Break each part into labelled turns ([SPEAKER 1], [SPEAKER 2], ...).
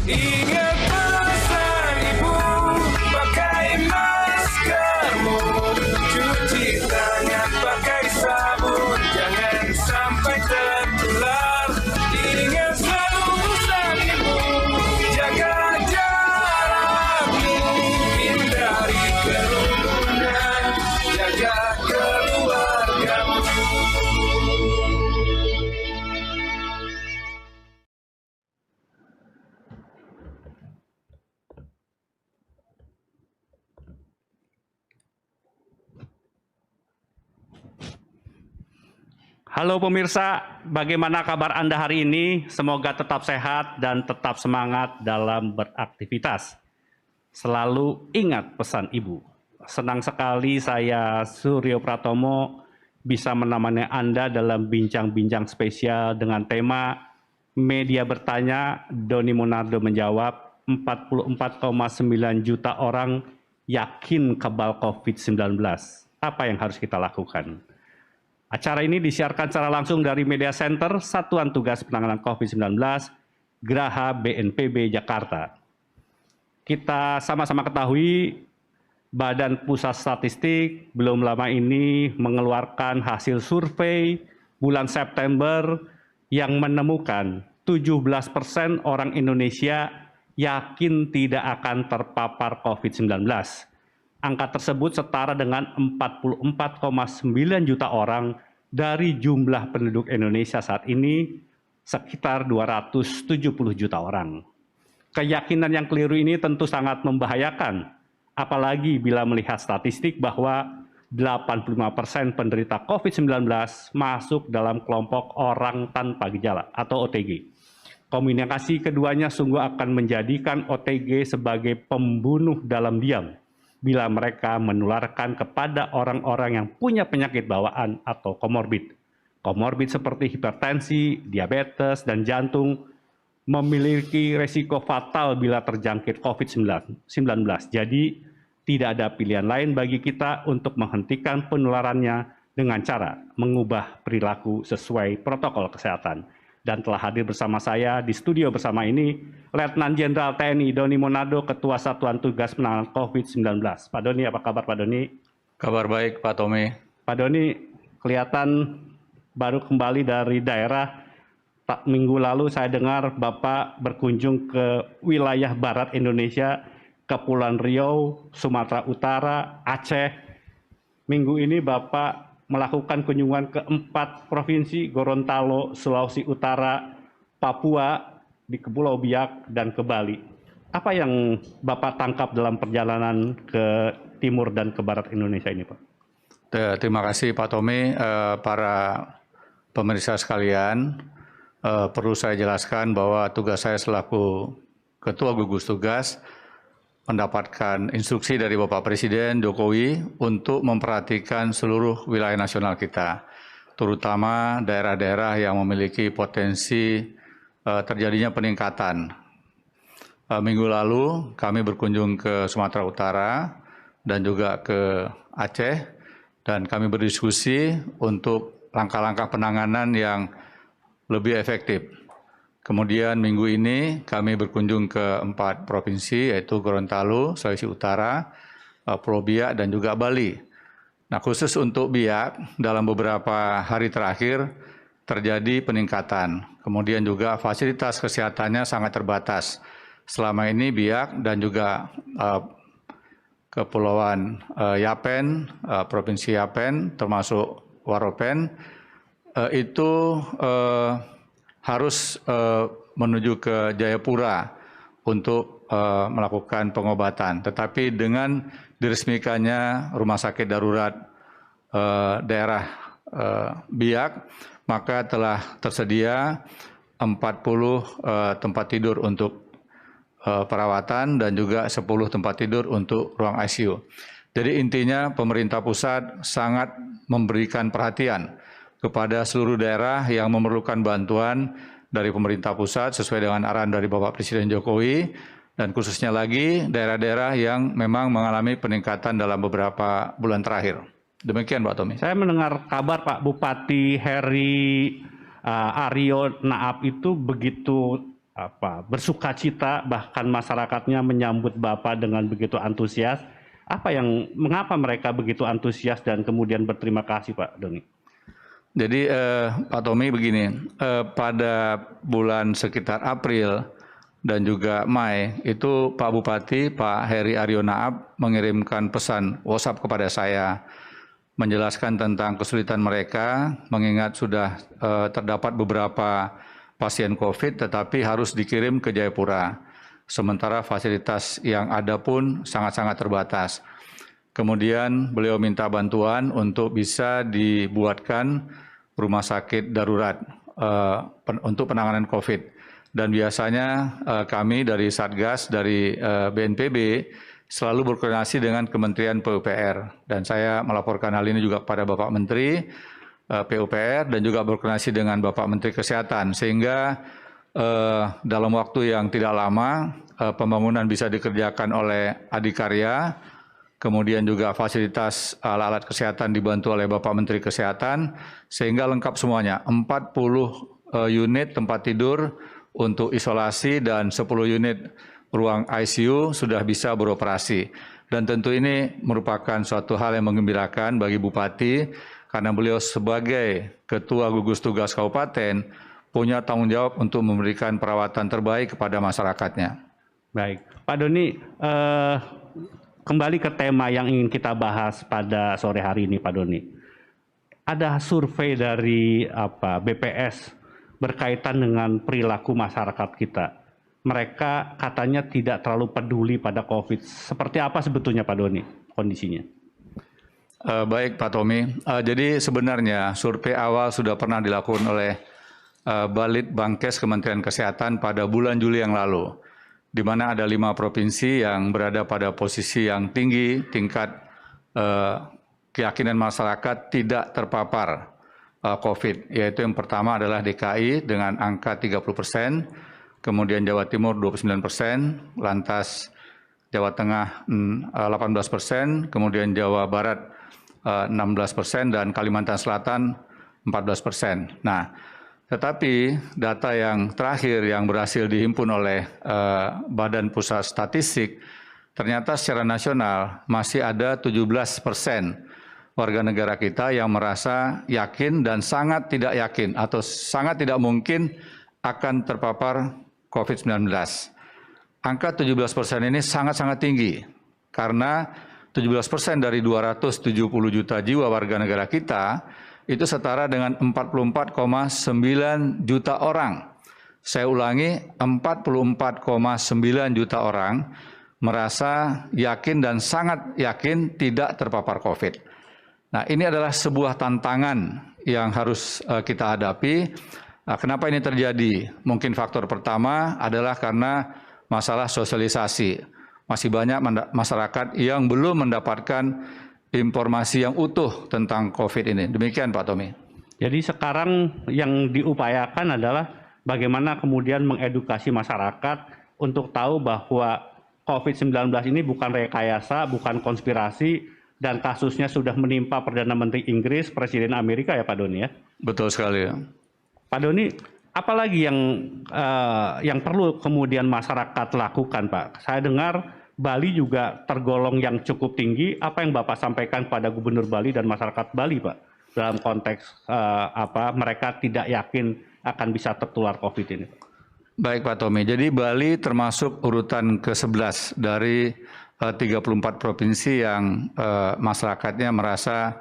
[SPEAKER 1] Ingat pesan ibu, pakai maskermu, cuci tangan pakai sabun, jangan sampai tertular. Ingat selalu pesan ibu, jaga jarakmu, hindari kerumunan, jaga keluargamu.
[SPEAKER 2] Halo pemirsa, bagaimana kabar Anda hari ini? Semoga tetap sehat dan tetap semangat dalam beraktivitas. Selalu ingat pesan Ibu. Senang sekali saya Suryo Pratomo bisa menemani Anda dalam bincang-bincang spesial dengan tema Media Bertanya, Doni Monardo menjawab, 44,9 juta orang yakin kebal COVID-19. Apa yang harus kita lakukan? Acara ini disiarkan secara langsung dari Media Center Satuan Tugas Penanganan COVID-19 Geraha BNPB Jakarta. Kita sama-sama ketahui Badan Pusat Statistik belum lama ini mengeluarkan hasil survei bulan September yang menemukan 17% orang Indonesia yakin tidak akan terpapar COVID-19. Angka tersebut setara dengan 44,9 juta orang dari jumlah penduduk Indonesia saat ini sekitar 270 juta orang. Keyakinan yang keliru ini tentu sangat membahayakan, apalagi bila melihat statistik bahwa 85% penderita COVID-19 masuk dalam kelompok orang tanpa gejala atau OTG. Komunikasi keduanya sungguh akan menjadikan OTG sebagai pembunuh dalam diam bila mereka menularkan kepada orang-orang yang punya penyakit bawaan atau komorbid. Komorbid seperti hipertensi, diabetes, dan jantung memiliki resiko fatal bila terjangkit COVID-19. Jadi, tidak ada pilihan lain bagi kita untuk menghentikan penularannya dengan cara mengubah perilaku sesuai protokol kesehatan. Dan telah hadir bersama saya di studio bersama ini, Letnan Jenderal TNI Doni Monardo, Ketua Satuan Tugas Penanganan COVID-19. Pak Doni, apa kabar Pak Doni?
[SPEAKER 3] Kabar baik Pak Tommy.
[SPEAKER 2] Pak Doni, kelihatan baru kembali dari daerah. Minggu lalu saya dengar Bapak berkunjung ke wilayah barat Indonesia, Kepulauan Riau, Sumatera Utara, Aceh. Minggu ini Bapak melakukan kunjungan ke 4 provinsi, Gorontalo, Sulawesi Utara, Papua, di Pulau Biak, dan ke Bali. Apa yang Bapak tangkap dalam perjalanan ke timur dan ke barat Indonesia ini, Pak?
[SPEAKER 3] Terima kasih Pak Tommy. Para pemirsa sekalian, perlu saya jelaskan bahwa tugas saya selaku Ketua Gugus Tugas mendapatkan instruksi dari Bapak Presiden Jokowi untuk memperhatikan seluruh wilayah nasional kita, terutama daerah-daerah yang memiliki potensi terjadinya peningkatan. Minggu lalu kami berkunjung ke Sumatera Utara dan juga ke Aceh, dan kami berdiskusi untuk langkah-langkah penanganan yang lebih efektif. Kemudian minggu ini kami berkunjung ke 4 provinsi, yaitu Gorontalo, Sulawesi Utara, Pulau Biak, dan juga Bali. Nah, khusus untuk Biak, dalam beberapa hari terakhir terjadi peningkatan. Kemudian juga fasilitas kesehatannya sangat terbatas. Selama ini Biak dan juga Kepulauan Yapen, Provinsi Yapen, termasuk Waropen, itu harus menuju ke Jayapura untuk melakukan pengobatan. Tetapi dengan diresmikannya rumah sakit darurat daerah Biak, maka telah tersedia 40 tempat tidur untuk perawatan dan juga 10 tempat tidur untuk ruang ICU. Jadi intinya pemerintah pusat sangat memberikan perhatian kepada seluruh daerah yang memerlukan bantuan dari pemerintah pusat sesuai dengan arahan dari Bapak Presiden Jokowi, dan khususnya lagi daerah-daerah yang memang mengalami peningkatan dalam beberapa bulan terakhir. Demikian Pak Tommy.
[SPEAKER 2] Saya mendengar kabar Pak Bupati Heri Aryo Naap itu begitu bersukacita, bahkan masyarakatnya menyambut Bapak dengan begitu antusias. Mengapa mereka begitu antusias dan kemudian berterima kasih, Pak Doni?
[SPEAKER 3] Jadi Pak Tommy begini, pada bulan sekitar April dan juga Mei itu Pak Bupati, Pak Heri Aryo Naab mengirimkan pesan WhatsApp kepada saya menjelaskan tentang kesulitan mereka, mengingat sudah terdapat beberapa pasien COVID tetapi harus dikirim ke Jayapura. Sementara fasilitas yang ada pun sangat-sangat terbatas. Kemudian beliau minta bantuan untuk bisa dibuatkan rumah sakit darurat untuk penanganan COVID. Dan biasanya kami dari Satgas, dari BNPB, selalu berkoordinasi dengan Kementerian PUPR. Dan saya melaporkan hal ini juga kepada Bapak Menteri PUPR dan juga berkoordinasi dengan Bapak Menteri Kesehatan. Sehingga dalam waktu yang tidak lama, pembangunan bisa dikerjakan oleh Adikarya, kemudian juga fasilitas alat-alat kesehatan dibantu oleh Bapak Menteri Kesehatan, sehingga lengkap semuanya, 40 unit tempat tidur untuk isolasi dan 10 unit ruang ICU sudah bisa beroperasi. Dan tentu ini merupakan suatu hal yang menggembirakan bagi Bupati, karena beliau sebagai Ketua Gugus Tugas Kabupaten punya tanggung jawab untuk memberikan perawatan terbaik kepada masyarakatnya.
[SPEAKER 2] Baik, Pak Doni, kembali ke tema yang ingin kita bahas pada sore hari ini, Pak Doni. Ada survei dari BPS berkaitan dengan perilaku masyarakat kita. Mereka katanya tidak terlalu peduli pada COVID. Seperti apa sebetulnya, Pak Doni, kondisinya?
[SPEAKER 3] Baik, Pak Tommy. Jadi sebenarnya survei awal sudah pernah dilakukan oleh Balit Bangkes Kementerian Kesehatan pada bulan Juli yang lalu, di mana ada 5 provinsi yang berada pada posisi yang tinggi tingkat keyakinan masyarakat tidak terpapar COVID, yaitu yang pertama adalah DKI dengan angka 30%, kemudian Jawa Timur 29%, lantas Jawa Tengah 18%, kemudian Jawa Barat 16%, dan Kalimantan Selatan 14%. Nah, tetapi data yang terakhir yang berhasil dihimpun oleh Badan Pusat Statistik, ternyata secara nasional masih ada 17% warga negara kita yang merasa yakin dan sangat tidak yakin atau sangat tidak mungkin akan terpapar COVID-19. Angka 17% ini sangat-sangat tinggi karena 17% dari 270 juta jiwa warga negara kita itu setara dengan 44,9 juta orang. Saya ulangi, 44,9 juta orang merasa yakin dan sangat yakin tidak terpapar COVID. Nah, ini adalah sebuah tantangan yang harus kita hadapi. Nah, kenapa ini terjadi? Mungkin faktor pertama adalah karena masalah sosialisasi. Masih banyak masyarakat yang belum mendapatkan informasi yang utuh tentang COVID ini. Demikian, Pak Tommy.
[SPEAKER 2] Jadi sekarang yang diupayakan adalah bagaimana kemudian mengedukasi masyarakat untuk tahu bahwa COVID-19 ini bukan rekayasa, bukan konspirasi, dan kasusnya sudah menimpa Perdana Menteri Inggris, Presiden Amerika ya Pak Doni ya?
[SPEAKER 3] Betul sekali ya.
[SPEAKER 2] Pak Doni, apalagi yang perlu kemudian masyarakat lakukan, Pak? Saya dengar Bali juga tergolong yang cukup tinggi. Apa yang Bapak sampaikan pada Gubernur Bali dan masyarakat Bali, Pak? Dalam konteks mereka tidak yakin akan bisa tertular COVID ini.
[SPEAKER 3] Baik Pak Tommy, jadi Bali termasuk urutan ke-11 dari 34 provinsi yang masyarakatnya merasa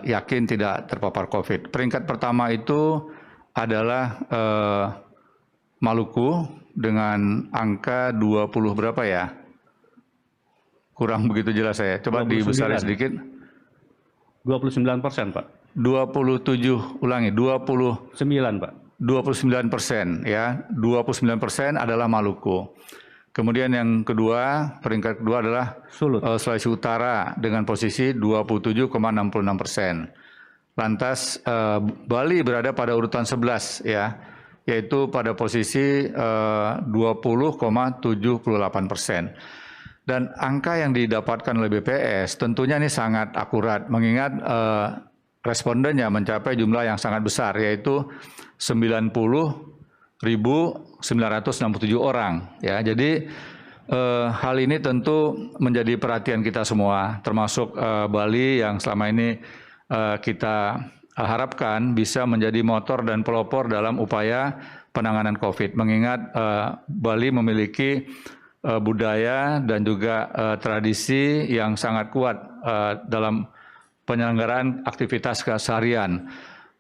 [SPEAKER 3] yakin tidak terpapar COVID. Peringkat pertama itu adalah Maluku dengan angka 20 berapa ya? Kurang begitu jelas saya. Coba dibesarkan sedikit.
[SPEAKER 2] 29%, Pak.
[SPEAKER 3] 27, ulangi,
[SPEAKER 2] 9, Pak.
[SPEAKER 3] 29% ya, 29% adalah Maluku. Kemudian yang kedua, peringkat kedua adalah
[SPEAKER 2] Sulut.
[SPEAKER 3] Sulawesi Utara dengan posisi 27,66%. Lantas Bali berada pada urutan 11 ya, yaitu pada posisi 20,78%. Dan angka yang didapatkan oleh BPS tentunya ini sangat akurat, mengingat respondennya mencapai jumlah yang sangat besar, yaitu 90 orang. Ya, jadi hal ini tentu menjadi perhatian kita semua, termasuk Bali yang selama ini kita harapkan bisa menjadi motor dan pelopor dalam upaya penanganan COVID. Mengingat Bali memiliki budaya dan juga tradisi yang sangat kuat dalam penyelenggaraan aktivitas keseharian.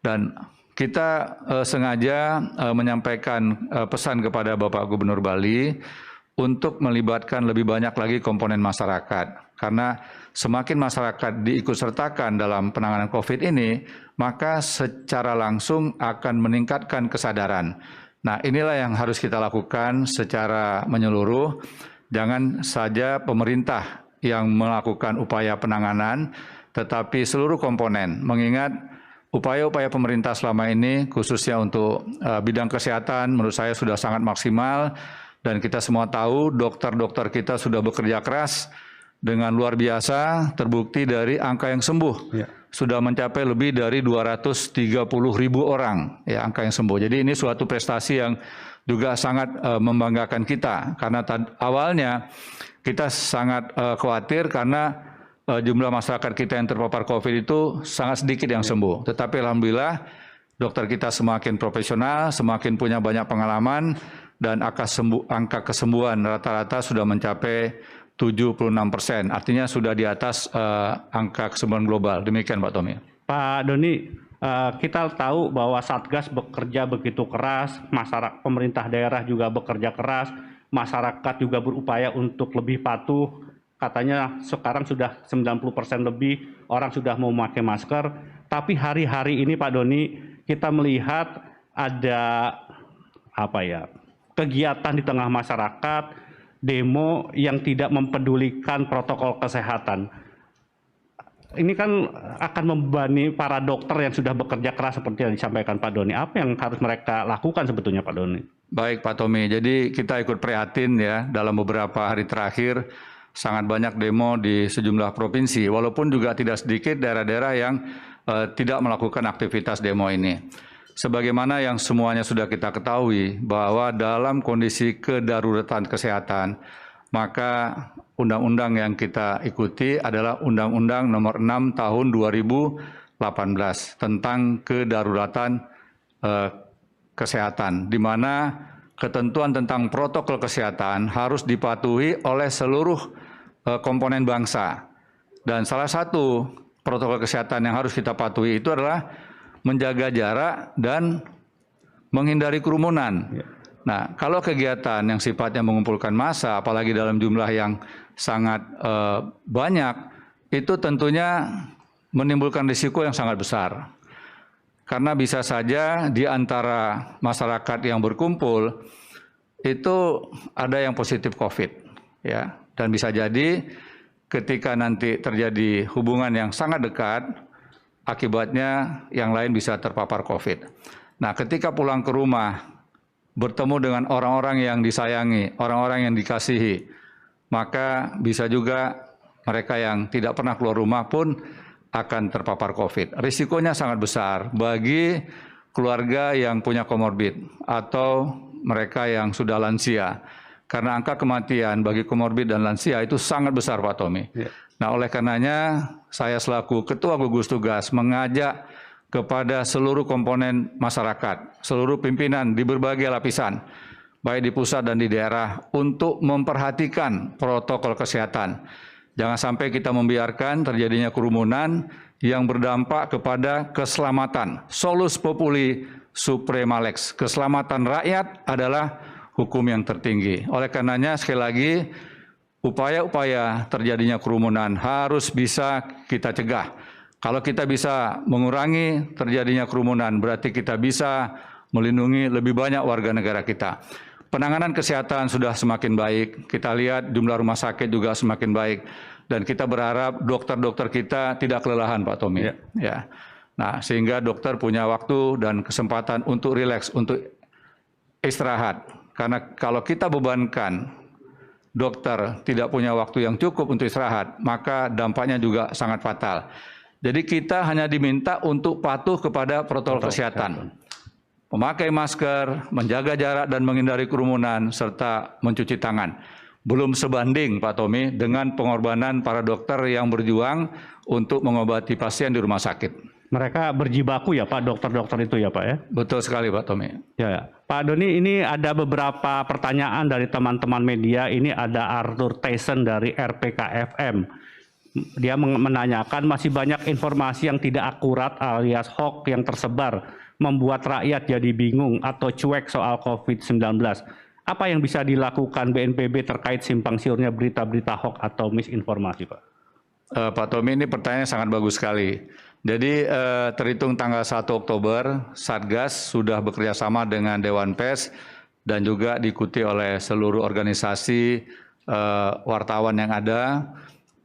[SPEAKER 3] Dan kita sengaja menyampaikan pesan kepada Bapak Gubernur Bali untuk melibatkan lebih banyak lagi komponen masyarakat. Karena semakin masyarakat diikutsertakan dalam penanganan COVID ini, maka secara langsung akan meningkatkan kesadaran. Nah, inilah yang harus kita lakukan secara menyeluruh. Jangan saja pemerintah yang melakukan upaya penanganan, tetapi seluruh komponen. Mengingat upaya-upaya pemerintah selama ini, khususnya untuk bidang kesehatan, menurut saya sudah sangat maksimal. Dan kita semua tahu dokter-dokter kita sudah bekerja keras dengan luar biasa, terbukti dari angka yang sembuh. Ya. Sudah mencapai lebih dari 230.000 orang ya angka yang sembuh. Jadi ini suatu prestasi yang juga sangat membanggakan kita. Karena awalnya kita sangat khawatir karena jumlah masyarakat kita yang terpapar COVID itu sangat sedikit yang sembuh. Tetapi alhamdulillah dokter kita semakin profesional, semakin punya banyak pengalaman, dan angka kesembuhan rata-rata sudah mencapai 76%. Artinya sudah di atas angka kesembuhan global. Demikian Pak Tommy.
[SPEAKER 2] Pak Doni, kita tahu bahwa Satgas bekerja begitu keras, masyarakat pemerintah daerah juga bekerja keras, masyarakat juga berupaya untuk lebih patuh. Katanya sekarang sudah 90% lebih orang sudah mau memakai masker. Tapi hari-hari ini Pak Doni, kita melihat ada kegiatan di tengah masyarakat, demo yang tidak mempedulikan protokol kesehatan. Ini kan akan membebani para dokter yang sudah bekerja keras seperti yang disampaikan Pak Doni. Apa yang harus mereka lakukan sebetulnya Pak Doni?
[SPEAKER 3] Baik Pak Tommy, jadi kita ikut prihatin ya dalam beberapa hari terakhir sangat banyak demo di sejumlah provinsi, walaupun juga tidak sedikit daerah-daerah yang tidak melakukan aktivitas demo ini. Sebagaimana yang semuanya sudah kita ketahui bahwa dalam kondisi kedaruratan kesehatan, maka undang-undang yang kita ikuti adalah Undang-Undang Nomor 6 Tahun 2018 tentang kedaruratan kesehatan, di mana ketentuan tentang protokol kesehatan harus dipatuhi oleh seluruh komponen bangsa. Dan salah satu protokol kesehatan yang harus kita patuhi itu adalah menjaga jarak dan menghindari kerumunan. Ya. Nah, kalau kegiatan yang sifatnya mengumpulkan massa, apalagi dalam jumlah yang sangat banyak, itu tentunya menimbulkan risiko yang sangat besar. Karena bisa saja di antara masyarakat yang berkumpul, itu ada yang positif COVID. Ya. Dan bisa jadi ketika nanti terjadi hubungan yang sangat dekat, akibatnya yang lain bisa terpapar COVID. Nah, ketika pulang ke rumah, bertemu dengan orang-orang yang disayangi, orang-orang yang dikasihi, maka bisa juga mereka yang tidak pernah keluar rumah pun akan terpapar COVID. Risikonya sangat besar bagi keluarga yang punya komorbid atau mereka yang sudah lansia. Karena angka kematian bagi komorbid dan lansia itu sangat besar Pak Tommy. Ya. Nah, oleh karenanya saya selaku Ketua Gugus Tugas mengajak kepada seluruh komponen masyarakat, seluruh pimpinan di berbagai lapisan, baik di pusat dan di daerah, untuk memperhatikan protokol kesehatan. Jangan sampai kita membiarkan terjadinya kerumunan yang berdampak kepada keselamatan. Solus populi suprema lex. Keselamatan rakyat adalah hukum yang tertinggi. Oleh karenanya sekali lagi upaya-upaya terjadinya kerumunan harus bisa kita cegah. Kalau kita bisa mengurangi terjadinya kerumunan, berarti kita bisa melindungi lebih banyak warga negara kita. Penanganan kesehatan sudah semakin baik, kita lihat jumlah rumah sakit juga semakin baik, dan kita berharap dokter-dokter kita tidak kelelahan Pak Tommy. Ya. Nah, sehingga dokter punya waktu dan kesempatan untuk rileks, untuk istirahat. Karena kalau kita bebankan dokter tidak punya waktu yang cukup untuk istirahat, maka dampaknya juga sangat fatal. Jadi kita hanya diminta untuk patuh kepada protokol kesehatan. memakai masker, menjaga jarak dan menghindari kerumunan, serta mencuci tangan. Belum sebanding, Pak Tommy, dengan pengorbanan para dokter yang berjuang untuk mengobati pasien di rumah sakit.
[SPEAKER 2] Mereka berjibaku ya Pak, dokter-dokter itu ya Pak ya?
[SPEAKER 3] Betul sekali Pak Tommy.
[SPEAKER 2] Ya, Pak Doni, ini ada beberapa pertanyaan dari teman-teman media. Ini ada Arthur Tyson dari RPKFM. Dia menanyakan masih banyak informasi yang tidak akurat alias hoax yang tersebar, membuat rakyat jadi bingung atau cuek soal COVID-19. Apa yang bisa dilakukan BNPB terkait simpang siurnya berita-berita hoax atau misinformasi, Pak?
[SPEAKER 3] Pak Tommy, ini pertanyaan sangat bagus sekali. Jadi terhitung tanggal 1 Oktober, Satgas sudah bekerja sama dengan Dewan Pers dan juga diikuti oleh seluruh organisasi wartawan yang ada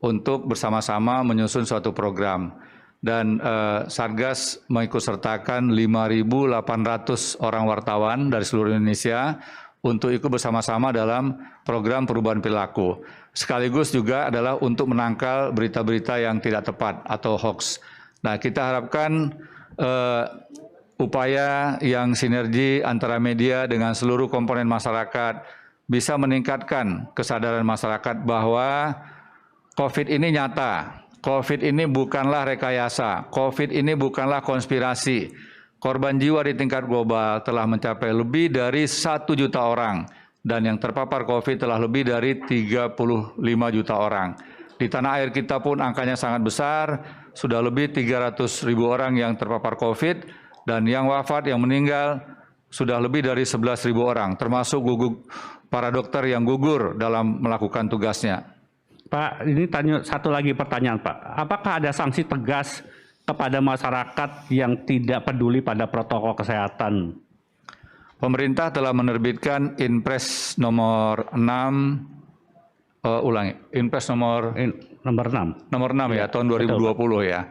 [SPEAKER 3] untuk bersama-sama menyusun suatu program. Dan Satgas mengikutsertakan 5.800 orang wartawan dari seluruh Indonesia untuk ikut bersama-sama dalam program perubahan perilaku. Sekaligus juga adalah untuk menangkal berita-berita yang tidak tepat atau hoax. Nah, kita harapkan upaya yang sinergi antara media dengan seluruh komponen masyarakat bisa meningkatkan kesadaran masyarakat bahwa COVID ini nyata, COVID ini bukanlah rekayasa, COVID ini bukanlah konspirasi. Korban jiwa di tingkat global telah mencapai lebih dari 1 juta orang dan yang terpapar COVID telah lebih dari 35 juta orang. Di tanah air kita pun angkanya sangat besar, sudah lebih 300.000 orang yang terpapar COVID dan yang wafat, yang meninggal sudah lebih dari 11.000 orang, termasuk para dokter yang gugur dalam melakukan tugasnya.
[SPEAKER 2] Pak, ini satu lagi pertanyaan Pak. Apakah ada sanksi tegas kepada masyarakat yang tidak peduli pada protokol kesehatan?
[SPEAKER 3] Pemerintah telah menerbitkan Inpres nomor 6, Inpres nomor
[SPEAKER 2] 6.
[SPEAKER 3] Nomor 6 ya, tahun 2020 ya.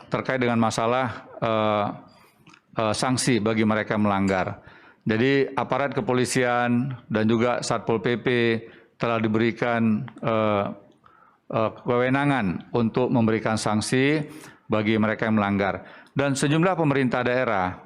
[SPEAKER 3] Terkait dengan masalah sanksi bagi mereka yang melanggar. Jadi aparat kepolisian dan juga Satpol PP telah diberikan kewenangan untuk memberikan sanksi bagi mereka yang melanggar. Dan sejumlah pemerintah daerah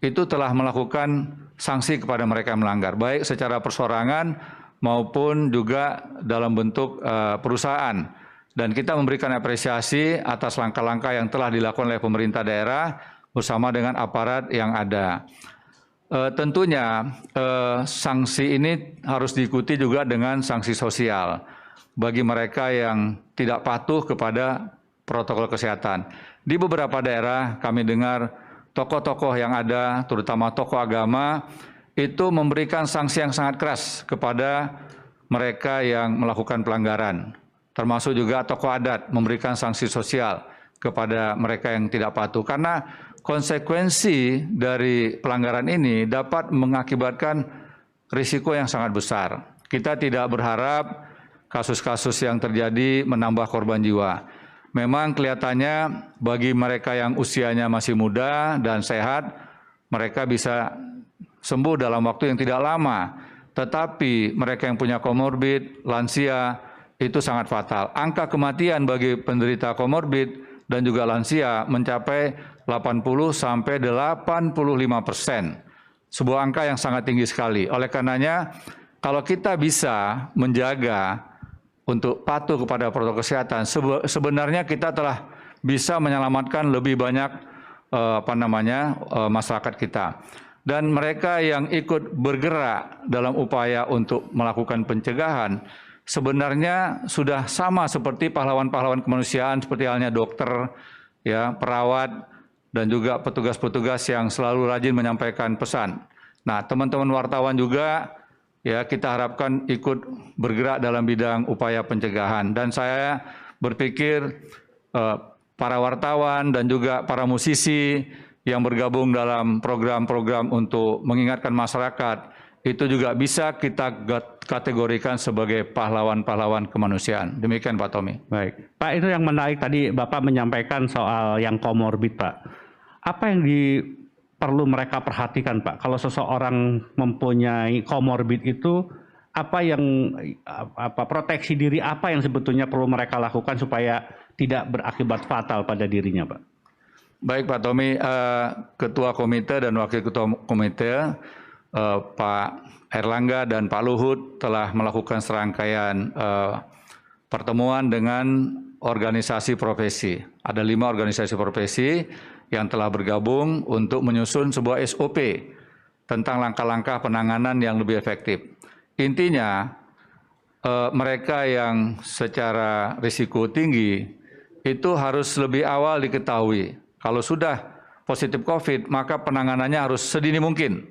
[SPEAKER 3] itu telah melakukan sanksi kepada mereka yang melanggar, baik secara persorangan maupun juga dalam bentuk perusahaan. Dan kita memberikan apresiasi atas langkah-langkah yang telah dilakukan oleh pemerintah daerah bersama dengan aparat yang ada. Tentunya sanksi ini harus diikuti juga dengan sanksi sosial bagi mereka yang tidak patuh kepada protokol kesehatan. Di beberapa daerah kami dengar tokoh-tokoh yang ada, terutama tokoh agama, itu memberikan sanksi yang sangat keras kepada mereka yang melakukan pelanggaran. Termasuk juga tokoh adat memberikan sanksi sosial kepada mereka yang tidak patuh. Karena konsekuensi dari pelanggaran ini dapat mengakibatkan risiko yang sangat besar. Kita tidak berharap kasus-kasus yang terjadi menambah korban jiwa. Memang kelihatannya bagi mereka yang usianya masih muda dan sehat, mereka bisa sembuh dalam waktu yang tidak lama. Tetapi mereka yang punya komorbid, lansia, itu sangat fatal. Angka kematian bagi penderita komorbid dan juga lansia mencapai 80–85%. Sebuah angka yang sangat tinggi sekali. Oleh karenanya, kalau kita bisa menjaga untuk patuh kepada protokol kesehatan, sebenarnya kita telah bisa menyelamatkan lebih banyak masyarakat kita. Dan mereka yang ikut bergerak dalam upaya untuk melakukan pencegahan sebenarnya sudah sama seperti pahlawan-pahlawan kemanusiaan seperti halnya dokter, ya, perawat, dan juga petugas-petugas yang selalu rajin menyampaikan pesan. Nah, teman-teman wartawan juga, ya, kita harapkan ikut bergerak dalam bidang upaya pencegahan. Dan saya berpikir para wartawan dan juga para musisi yang bergabung dalam program-program untuk mengingatkan masyarakat, itu juga bisa kita kategorikan sebagai pahlawan-pahlawan kemanusiaan. Demikian Pak Tommy.
[SPEAKER 2] Baik, Pak, itu yang menarik tadi Bapak menyampaikan soal yang komorbid, Pak. Apa yang perlu mereka perhatikan, Pak? Kalau seseorang mempunyai komorbid itu, proteksi diri apa yang sebetulnya perlu mereka lakukan supaya tidak berakibat fatal pada dirinya, Pak?
[SPEAKER 3] Baik Pak Tommy, Ketua Komite dan Wakil Ketua Komite Pak Erlangga dan Pak Luhut telah melakukan serangkaian pertemuan dengan organisasi profesi. Ada 5 organisasi profesi yang telah bergabung untuk menyusun sebuah SOP tentang langkah-langkah penanganan yang lebih efektif. Intinya, mereka yang secara risiko tinggi itu harus lebih awal diketahui. Kalau sudah positif COVID, maka penanganannya harus sedini mungkin.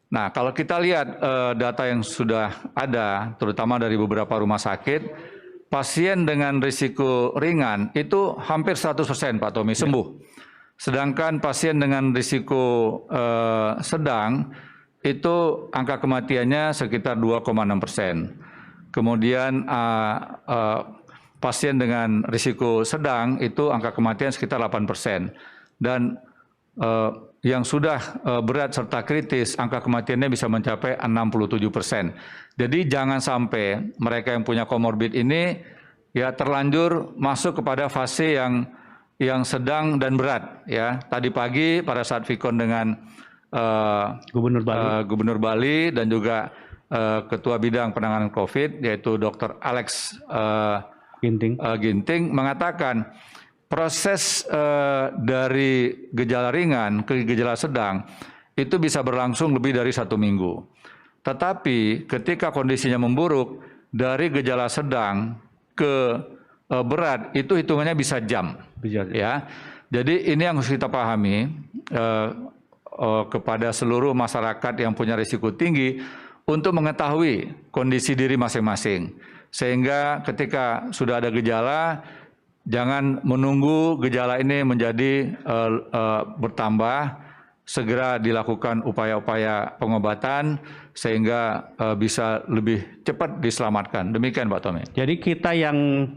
[SPEAKER 3] Nah, kalau kita lihat data yang sudah ada, terutama dari beberapa rumah sakit, pasien dengan risiko ringan itu hampir 100% Pak Tommy sembuh. Sedangkan pasien dengan risiko sedang itu angka kematiannya sekitar 2,6%. Kemudian pasien dengan risiko sedang itu angka kematian sekitar 8%. Dan yang sudah berat serta kritis, angka kematiannya bisa mencapai 67%. Jadi jangan sampai mereka yang punya komorbid ini ya terlanjur masuk kepada fase yang sedang dan berat. Ya, tadi pagi pada saat Vikon dengan Gubernur Bali dan juga Ketua Bidang Penanganan COVID yaitu Dr. Alex Ginting mengatakan proses dari gejala ringan ke gejala sedang itu bisa berlangsung lebih dari 1 minggu. Tetapi ketika kondisinya memburuk dari gejala sedang ke berat itu hitungannya bisa jam. Ya. Jadi ini yang harus kita pahami kepada seluruh masyarakat yang punya risiko tinggi untuk mengetahui kondisi diri masing-masing. Sehingga ketika sudah ada gejala, jangan menunggu gejala ini menjadi bertambah, segera dilakukan upaya-upaya pengobatan sehingga bisa lebih cepat diselamatkan. Demikian Pak Tommy.
[SPEAKER 2] Jadi kita yang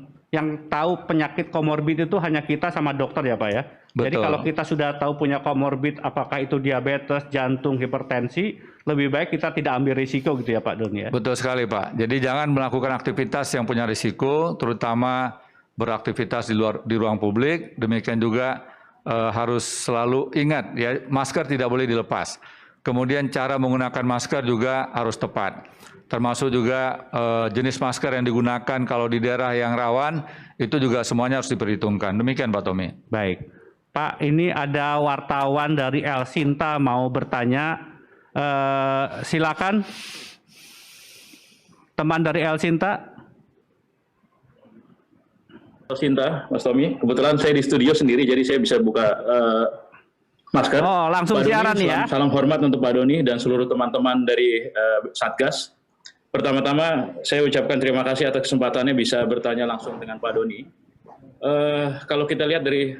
[SPEAKER 2] tahu penyakit komorbid itu hanya kita sama dokter ya Pak ya?
[SPEAKER 3] Betul.
[SPEAKER 2] Jadi kalau kita sudah tahu punya komorbid, apakah itu diabetes, jantung, hipertensi, lebih baik kita tidak ambil risiko gitu ya Pak Doni ya?
[SPEAKER 3] Betul sekali Pak. Jadi jangan melakukan aktivitas yang punya risiko, terutama beraktivitas di ruang publik. Demikian juga harus selalu ingat ya, masker tidak boleh dilepas. Kemudian cara menggunakan masker juga harus tepat. Termasuk juga jenis masker yang digunakan kalau di daerah yang rawan, itu juga semuanya harus diperhitungkan. Demikian Pak Tommy.
[SPEAKER 2] Baik. Pak, ini ada wartawan dari El Sinta mau bertanya. Silakan. Teman dari El Sinta.
[SPEAKER 4] Sinta, Mas Tommy. Kebetulan saya di studio sendiri, jadi saya bisa buka masker.
[SPEAKER 2] Oh, langsung
[SPEAKER 4] Pak
[SPEAKER 2] siaran
[SPEAKER 4] Doni,
[SPEAKER 2] ya.
[SPEAKER 4] Salam hormat untuk Pak Doni dan seluruh teman-teman dari Satgas. Pertama-tama, saya ucapkan terima kasih atas kesempatannya bisa bertanya langsung dengan Pak Doni. Kalau kita lihat dari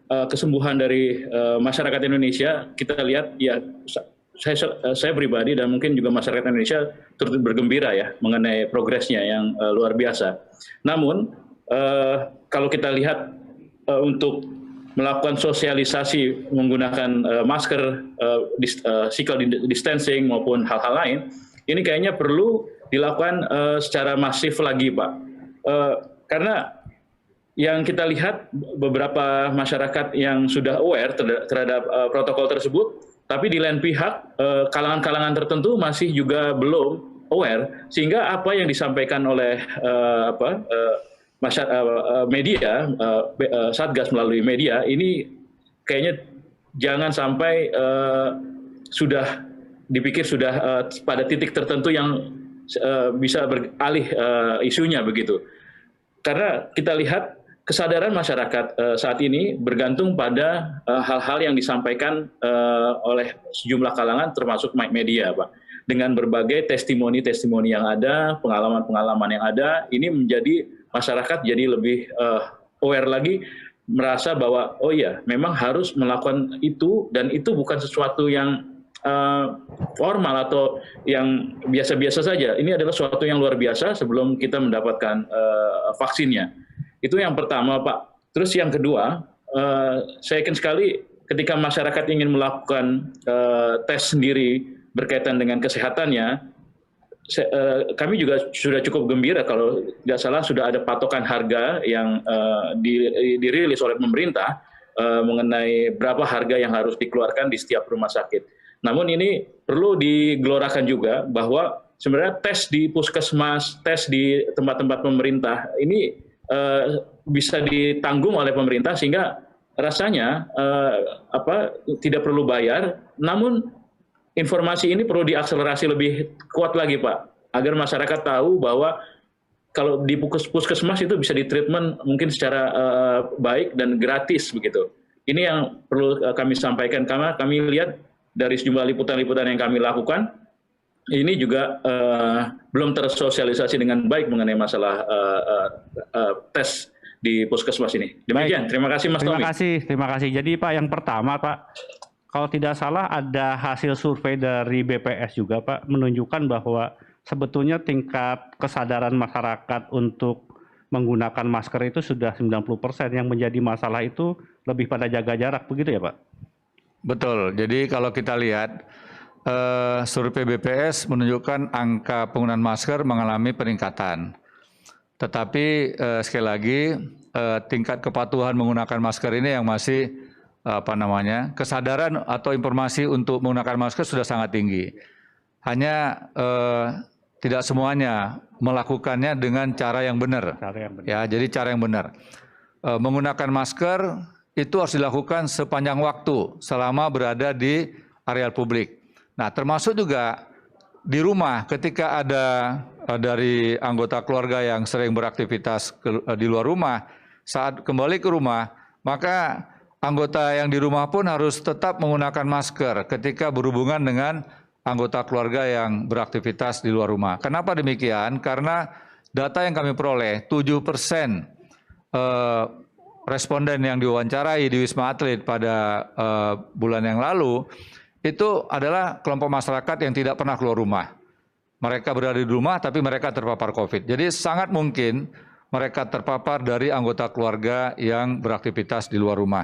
[SPEAKER 4] kesembuhan dari masyarakat Indonesia, kita lihat ya saya pribadi dan mungkin juga masyarakat Indonesia turut bergembira ya mengenai progresnya yang luar biasa. Namun kalau kita lihat untuk melakukan sosialisasi menggunakan masker, physical distancing maupun hal-hal lain, ini kayaknya perlu dilakukan secara masif lagi Pak. Karena yang kita lihat beberapa masyarakat yang sudah aware terhadap protokol tersebut, tapi di lain pihak kalangan-kalangan tertentu masih juga belum aware, sehingga apa yang disampaikan oleh media, Satgas melalui media ini kayaknya jangan sampai sudah dipikir sudah pada titik tertentu yang bisa beralih isunya begitu. Karena kita lihat kesadaran masyarakat saat ini bergantung pada hal-hal yang disampaikan oleh sejumlah kalangan termasuk media, Pak. Dengan berbagai testimoni-testimoni yang ada, pengalaman-pengalaman yang ada, ini menjadi masyarakat jadi lebih aware lagi, merasa bahwa oh ya memang harus melakukan itu dan itu bukan sesuatu yang formal atau yang biasa-biasa saja. Ini adalah sesuatu yang luar biasa sebelum kita mendapatkan vaksinnya. Itu yang pertama, Pak. Terus yang kedua, saya yakin sekali ketika masyarakat ingin melakukan tes sendiri berkaitan dengan kesehatannya, kami juga sudah cukup gembira kalau tidak salah sudah ada patokan harga yang dirilis oleh pemerintah mengenai berapa harga yang harus dikeluarkan di setiap rumah sakit. Namun ini perlu digelorakan juga bahwa sebenarnya tes di puskesmas, tes di tempat-tempat pemerintah ini bisa ditanggung oleh pemerintah sehingga rasanya tidak perlu bayar. Namun informasi ini perlu diakselerasi lebih kuat lagi, Pak, agar masyarakat tahu bahwa kalau di puskesmas itu bisa ditreatment mungkin secara baik dan gratis begitu. Ini yang perlu kami sampaikan karena kami lihat dari sejumlah liputan-liputan yang kami lakukan, ini juga belum tersosialisasi dengan baik mengenai masalah tes di puskesmas ini. Demikian, terima kasih Mas Tommy.
[SPEAKER 2] Terima kasih. Jadi Pak, yang pertama Pak, kalau tidak salah ada hasil survei dari BPS juga Pak, menunjukkan bahwa sebetulnya tingkat kesadaran masyarakat untuk menggunakan masker itu sudah 90%, yang menjadi masalah itu lebih pada jaga jarak, begitu ya Pak?
[SPEAKER 3] Betul, jadi kalau kita lihat survei BPS menunjukkan angka penggunaan masker mengalami peningkatan. Tetapi sekali lagi tingkat kepatuhan menggunakan masker ini yang masih kesadaran atau informasi untuk menggunakan masker sudah sangat tinggi. Hanya tidak semuanya melakukannya dengan cara yang benar. Ya, jadi cara yang benar. Menggunakan masker itu harus dilakukan sepanjang waktu selama berada di areal publik. Nah, termasuk juga di rumah ketika ada dari anggota keluarga yang sering beraktivitas di luar rumah, saat kembali ke rumah, maka anggota yang di rumah pun harus tetap menggunakan masker ketika berhubungan dengan anggota keluarga yang beraktivitas di luar rumah. Kenapa demikian? Karena data yang kami peroleh, 7% responden yang diwawancarai di Wisma Atlet pada bulan yang lalu, itu adalah kelompok masyarakat yang tidak pernah keluar rumah. Mereka berada di rumah tapi mereka terpapar COVID. Jadi sangat mungkin mereka terpapar dari anggota keluarga yang beraktivitas di luar rumah.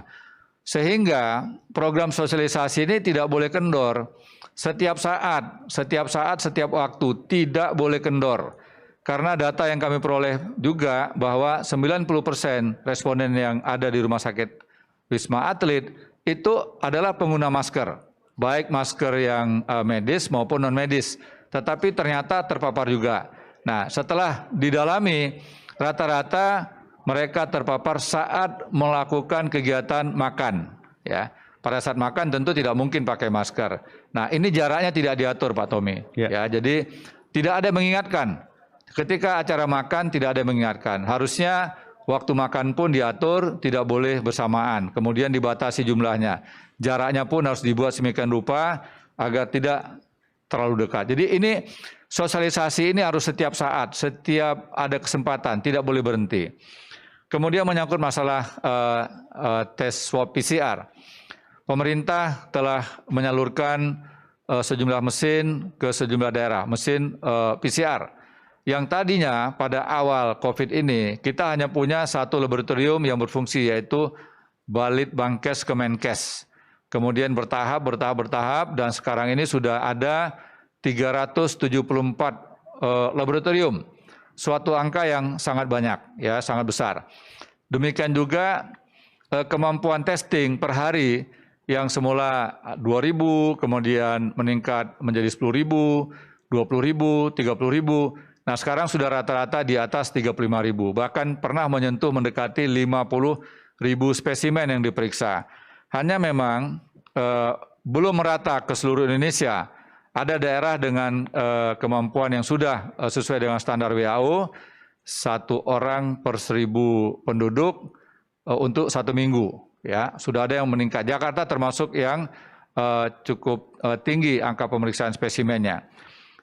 [SPEAKER 3] Sehingga program sosialisasi ini tidak boleh kendor. Setiap saat, setiap waktu tidak boleh kendor. Karena data yang kami peroleh juga bahwa 90% responden yang ada di rumah sakit Wisma Atlet itu adalah pengguna masker. Baik masker yang medis maupun non-medis. Tetapi ternyata terpapar juga. Nah, setelah didalami, rata-rata mereka terpapar saat melakukan kegiatan makan. Ya, pada saat makan tentu tidak mungkin pakai masker. Nah, ini jaraknya tidak diatur, Pak Tommy. Ya, jadi tidak ada yang mengingatkan. Ketika acara makan tidak ada yang mengingatkan. Harusnya waktu makan pun diatur, tidak boleh bersamaan. Kemudian dibatasi jumlahnya. Jaraknya pun harus dibuat sedemikian rupa agar tidak terlalu dekat. Jadi ini sosialisasi ini harus setiap saat, setiap ada kesempatan, tidak boleh berhenti. Kemudian menyangkut masalah tes swab PCR. Pemerintah telah menyalurkan sejumlah mesin ke sejumlah daerah, mesin PCR. Yang tadinya pada awal COVID ini kita hanya punya satu laboratorium yang berfungsi, yaitu Balitbangkes Kemenkes. Kemudian bertahap dan sekarang ini sudah ada 374 laboratorium. Suatu angka yang sangat banyak, ya, sangat besar. Demikian juga kemampuan testing per hari yang semula 2.000, kemudian meningkat menjadi 10.000, 20.000, 30.000. Nah, sekarang sudah rata-rata di atas 35.000, bahkan pernah menyentuh mendekati 50.000 spesimen yang diperiksa. Hanya memang belum merata ke seluruh Indonesia. Ada daerah dengan kemampuan yang sudah sesuai dengan standar WHO, 1 orang per 1.000 penduduk untuk 1 minggu. Ya, sudah ada yang meningkat. Jakarta termasuk yang cukup tinggi angka pemeriksaan spesimennya.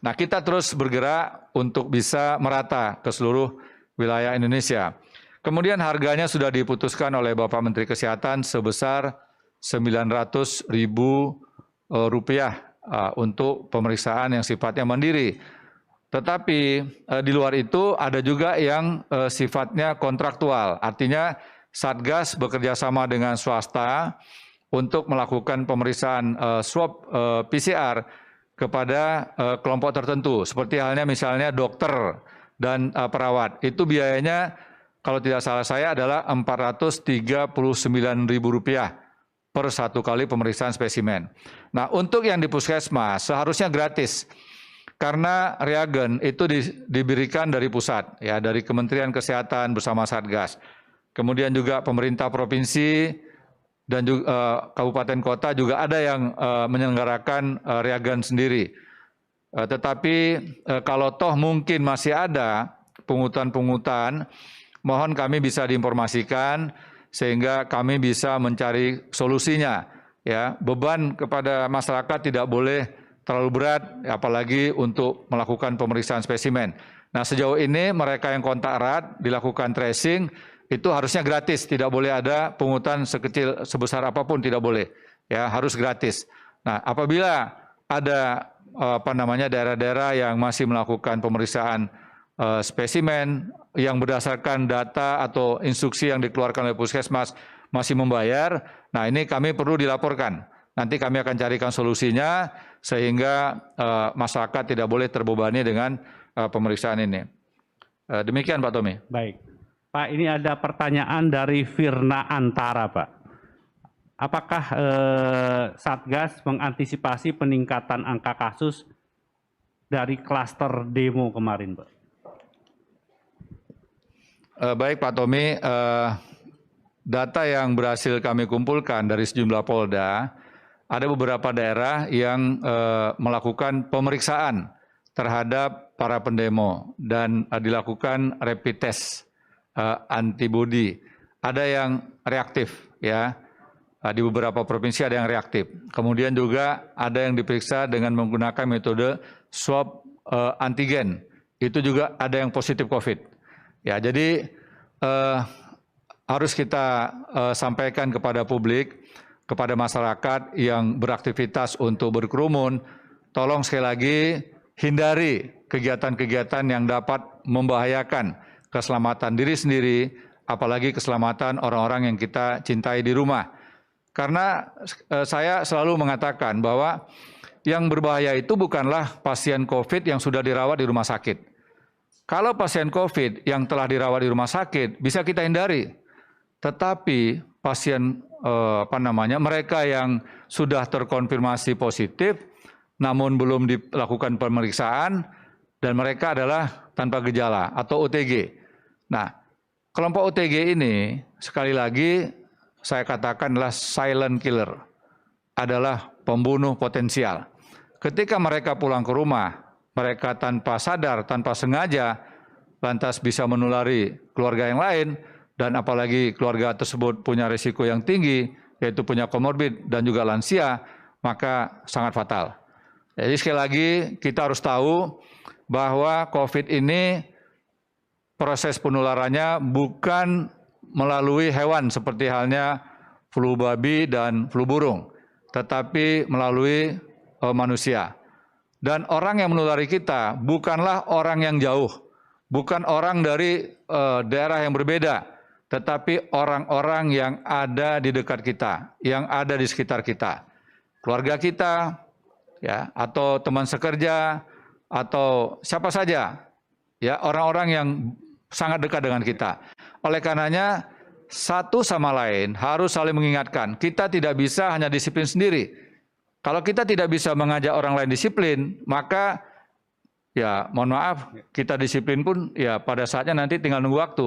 [SPEAKER 3] Nah, kita terus bergerak untuk bisa merata ke seluruh wilayah Indonesia. Kemudian harganya sudah diputuskan oleh Bapak Menteri Kesehatan sebesar Rp900.000 untuk pemeriksaan yang sifatnya mandiri. Tetapi di luar itu ada juga yang sifatnya kontraktual. Artinya Satgas bekerja sama dengan swasta untuk melakukan pemeriksaan swab PCR kepada kelompok tertentu. Seperti halnya misalnya dokter dan perawat. Itu biayanya kalau tidak salah saya adalah Rp439.000 per satu kali pemeriksaan spesimen. Nah, untuk yang di puskesmas seharusnya gratis. Karena reagen itu diberikan dari pusat, ya, dari Kementerian Kesehatan bersama Satgas. Kemudian juga pemerintah provinsi dan juga kabupaten kota juga ada yang menyelenggarakan reagen sendiri. Tetapi kalau toh mungkin masih ada pungutan-pungutan, mohon kami bisa diinformasikan sehingga kami bisa mencari solusinya. Ya, beban kepada masyarakat tidak boleh terlalu berat, apalagi untuk melakukan pemeriksaan spesimen. Nah, sejauh ini mereka yang kontak erat dilakukan tracing itu harusnya gratis, tidak boleh ada pungutan sebesar apapun, tidak boleh. Ya, harus gratis. Nah, apabila ada daerah-daerah yang masih melakukan pemeriksaan spesimen yang berdasarkan data atau instruksi yang dikeluarkan oleh puskesmas masih membayar, nah ini kami perlu dilaporkan. Nanti kami akan carikan solusinya sehingga masyarakat tidak boleh terbebani dengan pemeriksaan ini. Demikian Pak Tommy.
[SPEAKER 2] Baik. Pak, ini ada pertanyaan dari Firna Antara, Pak. Apakah Satgas mengantisipasi peningkatan angka kasus dari klaster demo kemarin, Pak?
[SPEAKER 3] Baik Pak Tommy, data yang berhasil kami kumpulkan dari sejumlah Polda, ada beberapa daerah yang melakukan pemeriksaan terhadap para pendemo dan dilakukan rapid test antibody. Ada yang reaktif, ya. Di beberapa provinsi ada yang reaktif. Kemudian juga ada yang diperiksa dengan menggunakan metode swab antigen. Itu juga ada yang positif COVID. Ya, jadi harus kita sampaikan kepada publik, kepada masyarakat yang beraktivitas untuk berkerumun, tolong sekali lagi hindari kegiatan-kegiatan yang dapat membahayakan keselamatan diri sendiri, apalagi keselamatan orang-orang yang kita cintai di rumah. Karena saya selalu mengatakan bahwa yang berbahaya itu bukanlah pasien COVID yang sudah dirawat di rumah sakit. Kalau pasien COVID yang telah dirawat di rumah sakit bisa kita hindari. Tetapi pasien mereka yang sudah terkonfirmasi positif namun belum dilakukan pemeriksaan dan mereka adalah tanpa gejala atau OTG. Nah, kelompok OTG ini sekali lagi saya katakan adalah silent killer, adalah pembunuh potensial. Ketika mereka pulang ke rumah, mereka tanpa sadar, tanpa sengaja, lantas bisa menulari keluarga yang lain, dan apalagi keluarga tersebut punya risiko yang tinggi, yaitu punya komorbid dan juga lansia, maka sangat fatal. Jadi sekali lagi kita harus tahu bahwa COVID ini proses penularannya bukan melalui hewan seperti halnya flu babi dan flu burung, tetapi melalui manusia. Dan orang yang menulari kita bukanlah orang yang jauh, bukan orang dari daerah yang berbeda, tetapi orang-orang yang ada di dekat kita, yang ada di sekitar kita. Keluarga kita, ya, atau teman sekerja, atau siapa saja, ya, orang-orang yang sangat dekat dengan kita. Oleh karenanya, satu sama lain harus saling mengingatkan. Kita tidak bisa hanya disiplin sendiri. Kalau kita tidak bisa mengajak orang lain disiplin, maka ya mohon maaf, kita disiplin pun ya pada saatnya nanti tinggal nunggu waktu.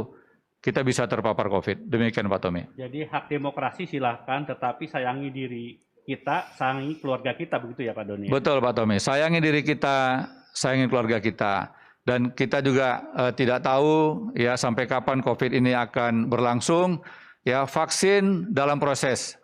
[SPEAKER 3] Kita bisa terpapar COVID. Demikian Pak Tommy.
[SPEAKER 2] Jadi hak demokrasi silahkan, tetapi sayangi diri kita, sayangi keluarga kita, begitu ya Pak Doni?
[SPEAKER 3] Betul Pak Tommy, sayangi diri kita, sayangi keluarga kita. Dan kita juga tidak tahu ya sampai kapan COVID ini akan berlangsung. Ya, vaksin dalam proses.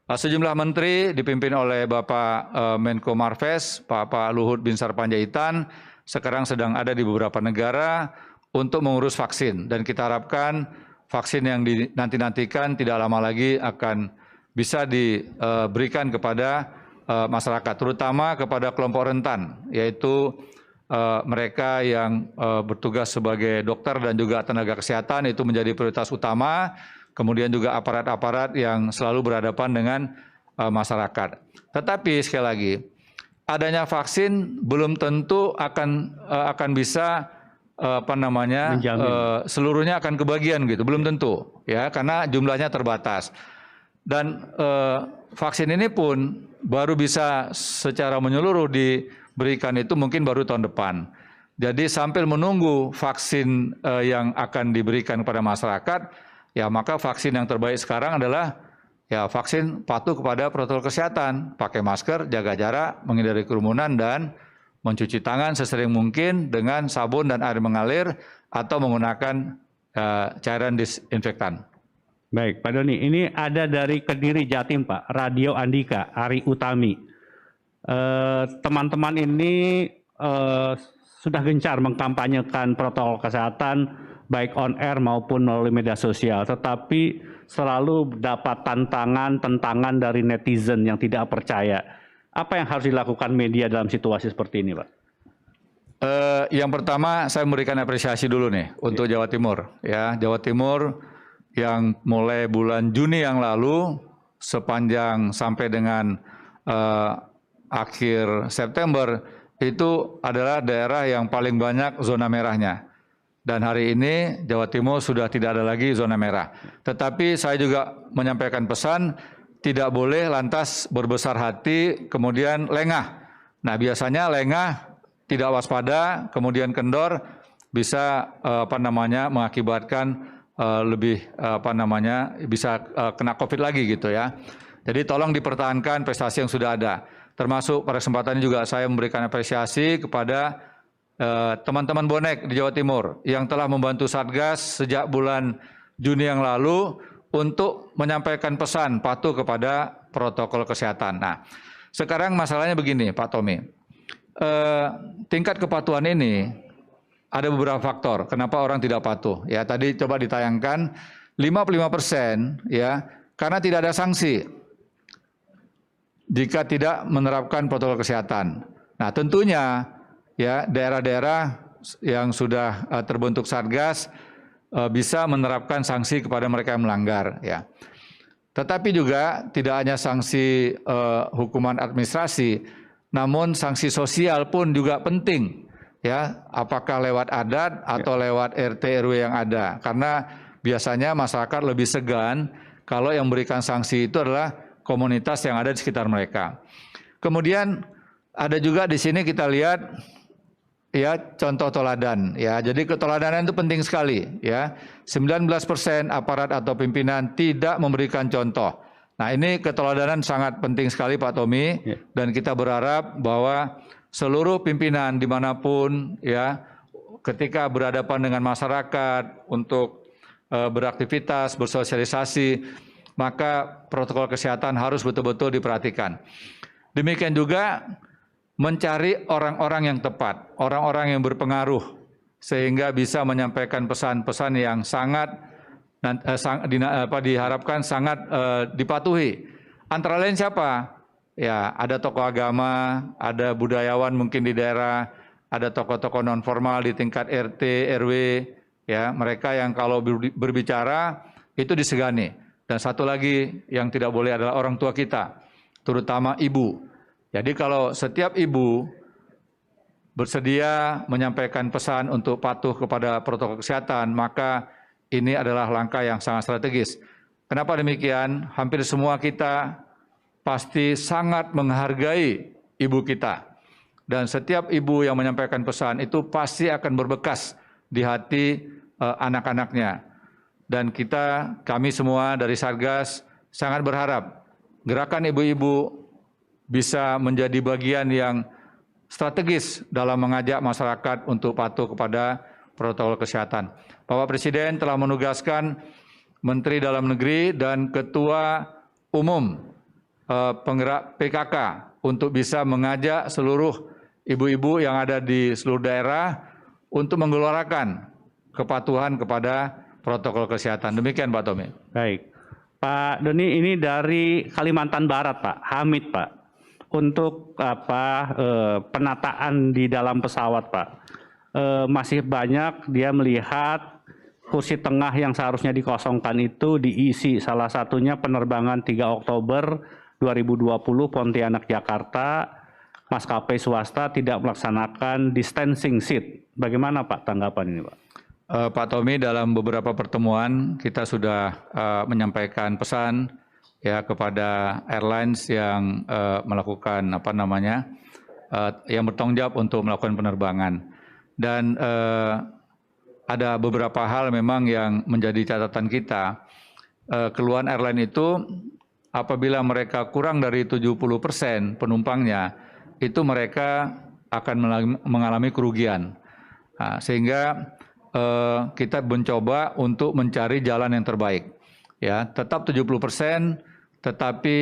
[SPEAKER 3] Sejumlah menteri dipimpin oleh Bapak Menko Marves, Pak Luhut Binsar Panjaitan, sekarang sedang ada di beberapa negara untuk mengurus vaksin. Dan kita harapkan vaksin yang dinanti-nantikan tidak lama lagi akan bisa diberikan kepada masyarakat, terutama kepada kelompok rentan, yaitu mereka yang bertugas sebagai dokter dan juga tenaga kesehatan, itu menjadi prioritas utama. Kemudian juga aparat-aparat yang selalu berhadapan dengan masyarakat. Tetapi sekali lagi, adanya vaksin belum tentu akan bisa seluruhnya akan kebagian gitu, belum tentu ya, karena jumlahnya terbatas. Dan vaksin ini pun baru bisa secara menyeluruh diberikan itu mungkin baru tahun depan. Jadi sambil menunggu vaksin yang akan diberikan kepada masyarakat, ya maka vaksin yang terbaik sekarang adalah ya vaksin patuh kepada protokol kesehatan, pakai masker, jaga jarak, menghindari kerumunan, dan mencuci tangan sesering mungkin dengan sabun dan air mengalir atau menggunakan cairan disinfektan.
[SPEAKER 2] Baik, Pak Doni, ini ada dari Kediri Jatim, Pak, Radio Andika, Ari Utami. Teman-teman ini sudah gencar mengkampanyekan protokol kesehatan baik on air maupun melalui media sosial, tetapi selalu dapat tantangan dari netizen yang tidak percaya. Apa yang harus dilakukan media dalam situasi seperti ini, Pak?
[SPEAKER 3] Yang pertama, saya memberikan apresiasi dulu nih untuk Jawa Timur. Ya, Jawa Timur yang mulai bulan Juni yang lalu sepanjang sampai dengan akhir September itu adalah daerah yang paling banyak zona merahnya. Dan hari ini Jawa Timur sudah tidak ada lagi zona merah. Tetapi saya juga menyampaikan pesan, tidak boleh lantas berbesar hati kemudian lengah. Nah, biasanya lengah, tidak waspada, kemudian kendor bisa mengakibatkan bisa kena COVID lagi gitu ya. Jadi tolong dipertahankan prestasi yang sudah ada. Termasuk pada kesempatan ini juga saya memberikan apresiasi kepada teman-teman bonek di Jawa Timur yang telah membantu Satgas sejak bulan Juni yang lalu untuk menyampaikan pesan patuh kepada protokol kesehatan. Nah, sekarang masalahnya begini, Pak Tommy. Tingkat kepatuhan ini ada beberapa faktor kenapa orang tidak patuh. Ya, tadi coba ditayangkan 55% ya, karena tidak ada sanksi jika tidak menerapkan protokol kesehatan. Nah, tentunya ya daerah-daerah yang sudah terbentuk Satgas bisa menerapkan sanksi kepada mereka yang melanggar ya. Tetapi juga tidak hanya sanksi hukuman administrasi, namun sanksi sosial pun juga penting. Ya, apakah lewat adat atau lewat RT RW yang ada, karena biasanya masyarakat lebih segan kalau yang memberikan sanksi itu adalah komunitas yang ada di sekitar mereka. Kemudian ada juga di sini kita lihat ya contoh teladan ya. Jadi keteladanan itu penting sekali ya. 19% aparat atau pimpinan tidak memberikan contoh. Nah, ini keteladanan sangat penting sekali Pak Tommy, dan kita berharap bahwa seluruh pimpinan dimanapun ya, ketika berhadapan dengan masyarakat untuk beraktivitas, bersosialisasi, maka protokol kesehatan harus betul-betul diperhatikan. Demikian juga mencari orang-orang yang tepat, orang-orang yang berpengaruh, sehingga bisa menyampaikan pesan-pesan yang sangat diharapkan sangat dipatuhi. Antara lain siapa? Ya, ada tokoh agama, ada budayawan mungkin di daerah, ada tokoh-tokoh non formal di tingkat RT, RW, ya, mereka yang kalau berbicara itu disegani. Dan satu lagi yang tidak boleh adalah orang tua kita, terutama ibu. Jadi kalau setiap ibu bersedia menyampaikan pesan untuk patuh kepada protokol kesehatan, maka ini adalah langkah yang sangat strategis. Kenapa demikian? Hampir semua kita pasti sangat menghargai ibu kita. Dan setiap ibu yang menyampaikan pesan itu pasti akan berbekas di hati anak-anaknya. Dan kami semua dari Satgas sangat berharap gerakan ibu-ibu bisa menjadi bagian yang strategis dalam mengajak masyarakat untuk patuh kepada protokol kesehatan. Bapak Presiden telah menugaskan Menteri Dalam Negeri dan Ketua Umum penggerak PKK untuk bisa mengajak seluruh ibu-ibu yang ada di seluruh daerah untuk menggelorakan kepatuhan kepada protokol kesehatan. Demikian Pak Tommy.
[SPEAKER 2] Baik. Pak Doni, ini dari Kalimantan Barat, Pak Hamid, Pak. Untuk penataan di dalam pesawat, Pak. Masih banyak dia melihat kursi tengah yang seharusnya dikosongkan itu diisi. Salah satunya penerbangan 3 Oktober 2020 Pontianak Jakarta, maskapai swasta tidak melaksanakan distancing seat Bagaimana Pak tanggapan ini Pak?
[SPEAKER 3] Pak Tommy, dalam beberapa pertemuan kita sudah menyampaikan pesan ya kepada airlines yang melakukan yang bertanggung jawab untuk melakukan penerbangan, dan ada beberapa hal memang yang menjadi catatan kita. Keluhan airline itu apabila mereka kurang dari 70% penumpangnya, itu mereka akan mengalami kerugian. Nah, sehingga kita mencoba untuk mencari jalan yang terbaik. Ya, tetap 70%, tetapi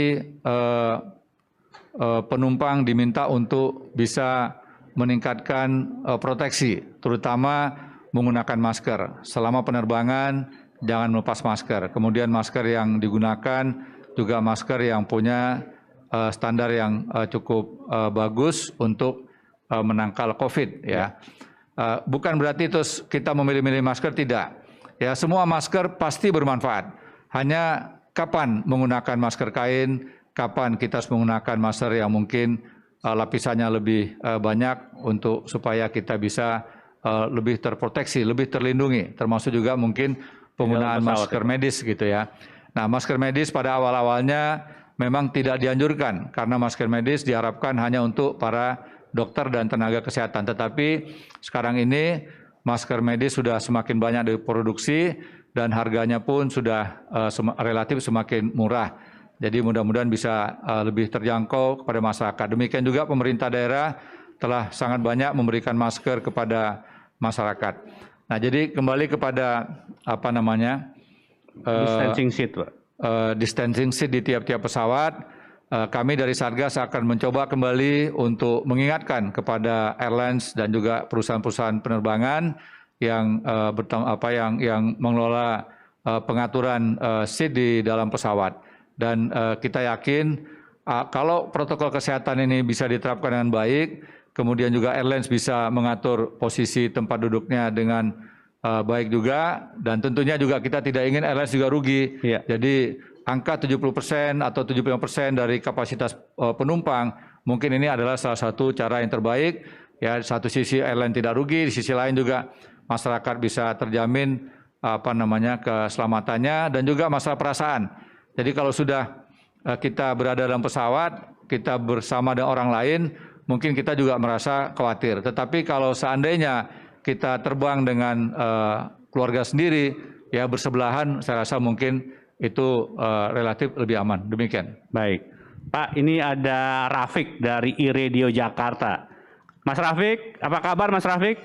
[SPEAKER 3] penumpang diminta untuk bisa meningkatkan proteksi, terutama menggunakan masker. Selama penerbangan, jangan melepas masker. Kemudian masker yang digunakan juga masker yang punya standar yang cukup bagus untuk menangkal COVID. Ya. Bukan berarti terus kita memilih-milih masker, tidak. Ya, semua masker pasti bermanfaat. Hanya kapan menggunakan masker kain, kapan kita harus menggunakan masker yang mungkin lapisannya lebih banyak untuk supaya kita bisa lebih terproteksi, lebih terlindungi, termasuk juga mungkin penggunaan masker medis gitu ya. Nah, masker medis pada awal-awalnya memang tidak dianjurkan karena masker medis diharapkan hanya untuk para dokter dan tenaga kesehatan. Tetapi sekarang ini masker medis sudah semakin banyak diproduksi dan harganya pun sudah relatif semakin murah. Jadi mudah-mudahan bisa lebih terjangkau kepada masyarakat. Demikian juga pemerintah daerah telah sangat banyak memberikan masker kepada masyarakat. Nah, jadi kembali kepada
[SPEAKER 2] distancing seat, Pak.
[SPEAKER 3] Distancing seat di tiap-tiap pesawat. Kami dari Satgas akan mencoba kembali untuk mengingatkan kepada airlines dan juga perusahaan-perusahaan penerbangan yang yang mengelola pengaturan seat di dalam pesawat. Dan kita yakin kalau protokol kesehatan ini bisa diterapkan dengan baik, kemudian juga airlines bisa mengatur posisi tempat duduknya dengan baik juga, dan tentunya juga kita tidak ingin airlines juga rugi.
[SPEAKER 2] Ya.
[SPEAKER 3] Jadi angka 70% atau 75% dari kapasitas penumpang, mungkin ini adalah salah satu cara yang terbaik. Ya, di satu sisi airline tidak rugi, di sisi lain juga masyarakat bisa terjamin keselamatannya dan juga masalah perasaan. Jadi kalau sudah kita berada dalam pesawat, kita bersama dengan orang lain, mungkin kita juga merasa khawatir. Tetapi kalau seandainya kita terbang dengan keluarga sendiri, ya bersebelahan, saya rasa mungkin itu relatif lebih aman. Demikian.
[SPEAKER 2] Baik. Pak, ini ada Rafiq dari iRadio Jakarta. Mas Rafiq, apa kabar Mas Rafiq?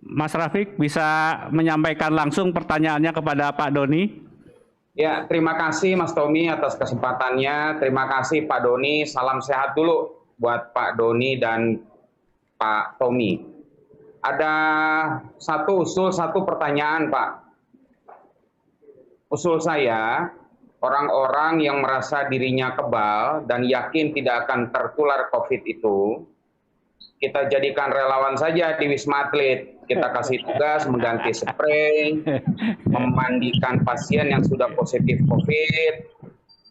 [SPEAKER 2] Mas Rafiq bisa menyampaikan langsung pertanyaannya kepada Pak Doni?
[SPEAKER 5] Ya, terima kasih Mas Tommy atas kesempatannya. Terima kasih Pak Doni. Salam sehat dulu buat Pak Doni dan Pak Tommy. Ada satu pertanyaan, Pak. Usul saya, orang-orang yang merasa dirinya kebal dan yakin tidak akan tertular COVID itu, kita jadikan relawan saja di Wisma Atlet. Kita kasih tugas mengganti spray, memandikan pasien yang sudah positif COVID,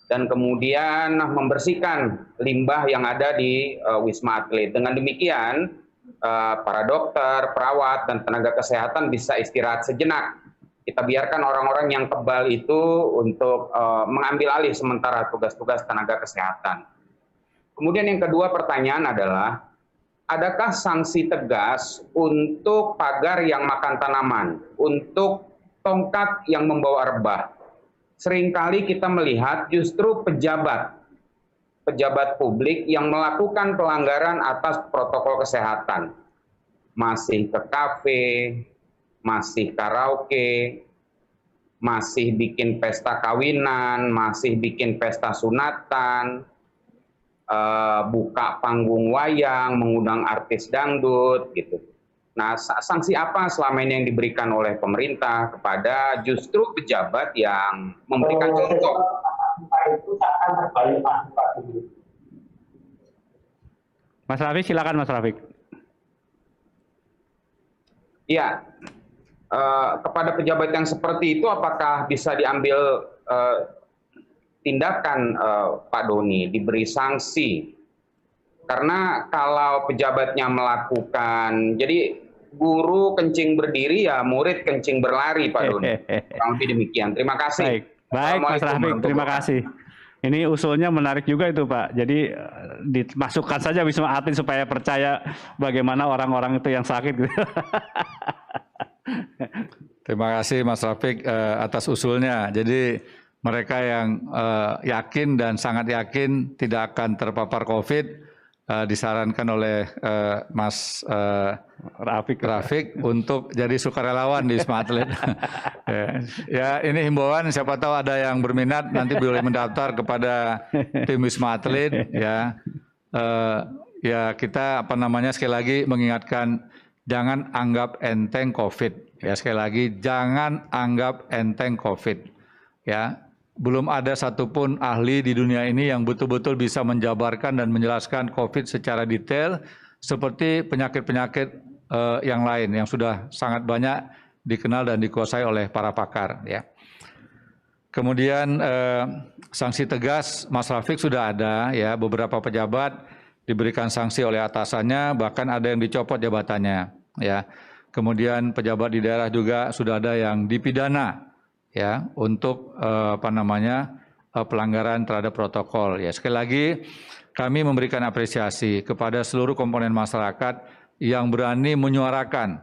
[SPEAKER 5] dan kemudian membersihkan limbah yang ada di Wisma Atlet. Dengan demikian, para dokter, perawat, dan tenaga kesehatan bisa istirahat sejenak. Kita biarkan orang-orang yang kebal itu untuk mengambil alih sementara tugas-tugas tenaga kesehatan. Kemudian yang kedua pertanyaan adalah, adakah sanksi tegas untuk pagar yang makan tanaman, untuk tongkat yang membawa rebah? Seringkali kita melihat justru pejabat publik yang melakukan pelanggaran atas protokol kesehatan. Masih ke kafe, masih karaoke, masih bikin pesta kawinan, masih bikin pesta sunatan, buka panggung wayang, mengundang artis dangdut, gitu. Nah, sanksi apa selama ini yang diberikan oleh pemerintah kepada justru pejabat yang memberikan contoh?
[SPEAKER 2] Mas Rafiq, silakan Mas Rafiq.
[SPEAKER 5] Iya, kepada pejabat yang seperti itu apakah bisa diambil tindakan Pak Doni, diberi sanksi Karena kalau pejabatnya melakukan, jadi guru kencing berdiri ya murid kencing berlari, Pak Doni. Kurang lebih demikian. Terima kasih.
[SPEAKER 2] Baik Mas Rafiq, terima kasih. Ini usulnya menarik juga itu Pak. Jadi dimasukkan saja Wisma Atlet supaya percaya bagaimana orang-orang itu yang sakit.
[SPEAKER 3] Terima kasih Mas Rafiq atas usulnya. Jadi mereka yang yakin dan sangat yakin tidak akan terpapar COVID disarankan oleh Mas Rafiq untuk jadi sukarelawan di Wisma Atlet. Ya, ini himbauan, siapa tahu ada yang berminat nanti boleh mendaftar kepada tim Wisma Atlet. Ya, ya kita sekali lagi mengingatkan jangan anggap enteng COVID. Ya, sekali lagi jangan anggap enteng COVID. Ya, belum ada satupun ahli di dunia ini yang betul-betul bisa menjabarkan dan menjelaskan COVID secara detail seperti penyakit-penyakit yang lain yang sudah sangat banyak dikenal dan dikuasai oleh para pakar. Ya. Kemudian sanksi tegas, Mas Rafiq sudah ada, ya, beberapa pejabat diberikan sanksi oleh atasannya, bahkan ada yang dicopot jabatannya. Ya. Kemudian pejabat di daerah juga sudah ada yang dipidana. Ya, untuk pelanggaran terhadap protokol. Ya, sekali lagi kami memberikan apresiasi kepada seluruh komponen masyarakat yang berani menyuarakan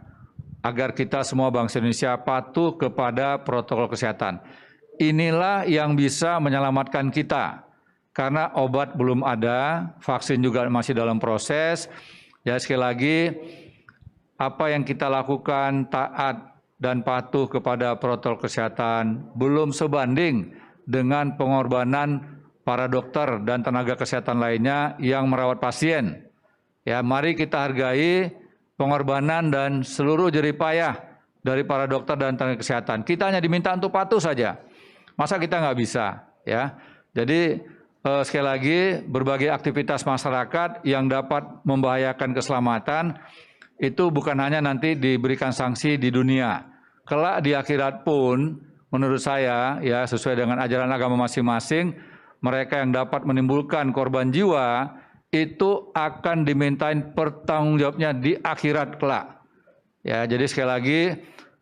[SPEAKER 3] agar kita semua bangsa Indonesia patuh kepada protokol kesehatan. Inilah yang bisa menyelamatkan kita. Karena obat belum ada, vaksin juga masih dalam proses. Ya, sekali lagi apa yang kita lakukan taat dan patuh kepada protokol kesehatan belum sebanding dengan pengorbanan para dokter dan tenaga kesehatan lainnya yang merawat pasien. Ya, mari kita hargai pengorbanan dan seluruh jerih payah dari para dokter dan tenaga kesehatan. Kita hanya diminta untuk patuh saja. Masa kita nggak bisa? Ya, jadi sekali lagi berbagai aktivitas masyarakat yang dapat membahayakan keselamatan itu bukan hanya nanti diberikan sanksi di dunia. Kelak di akhirat pun menurut saya ya sesuai dengan ajaran agama masing-masing, mereka yang dapat menimbulkan korban jiwa itu akan dimintain pertanggungjawabnya di akhirat kelak. Ya, jadi sekali lagi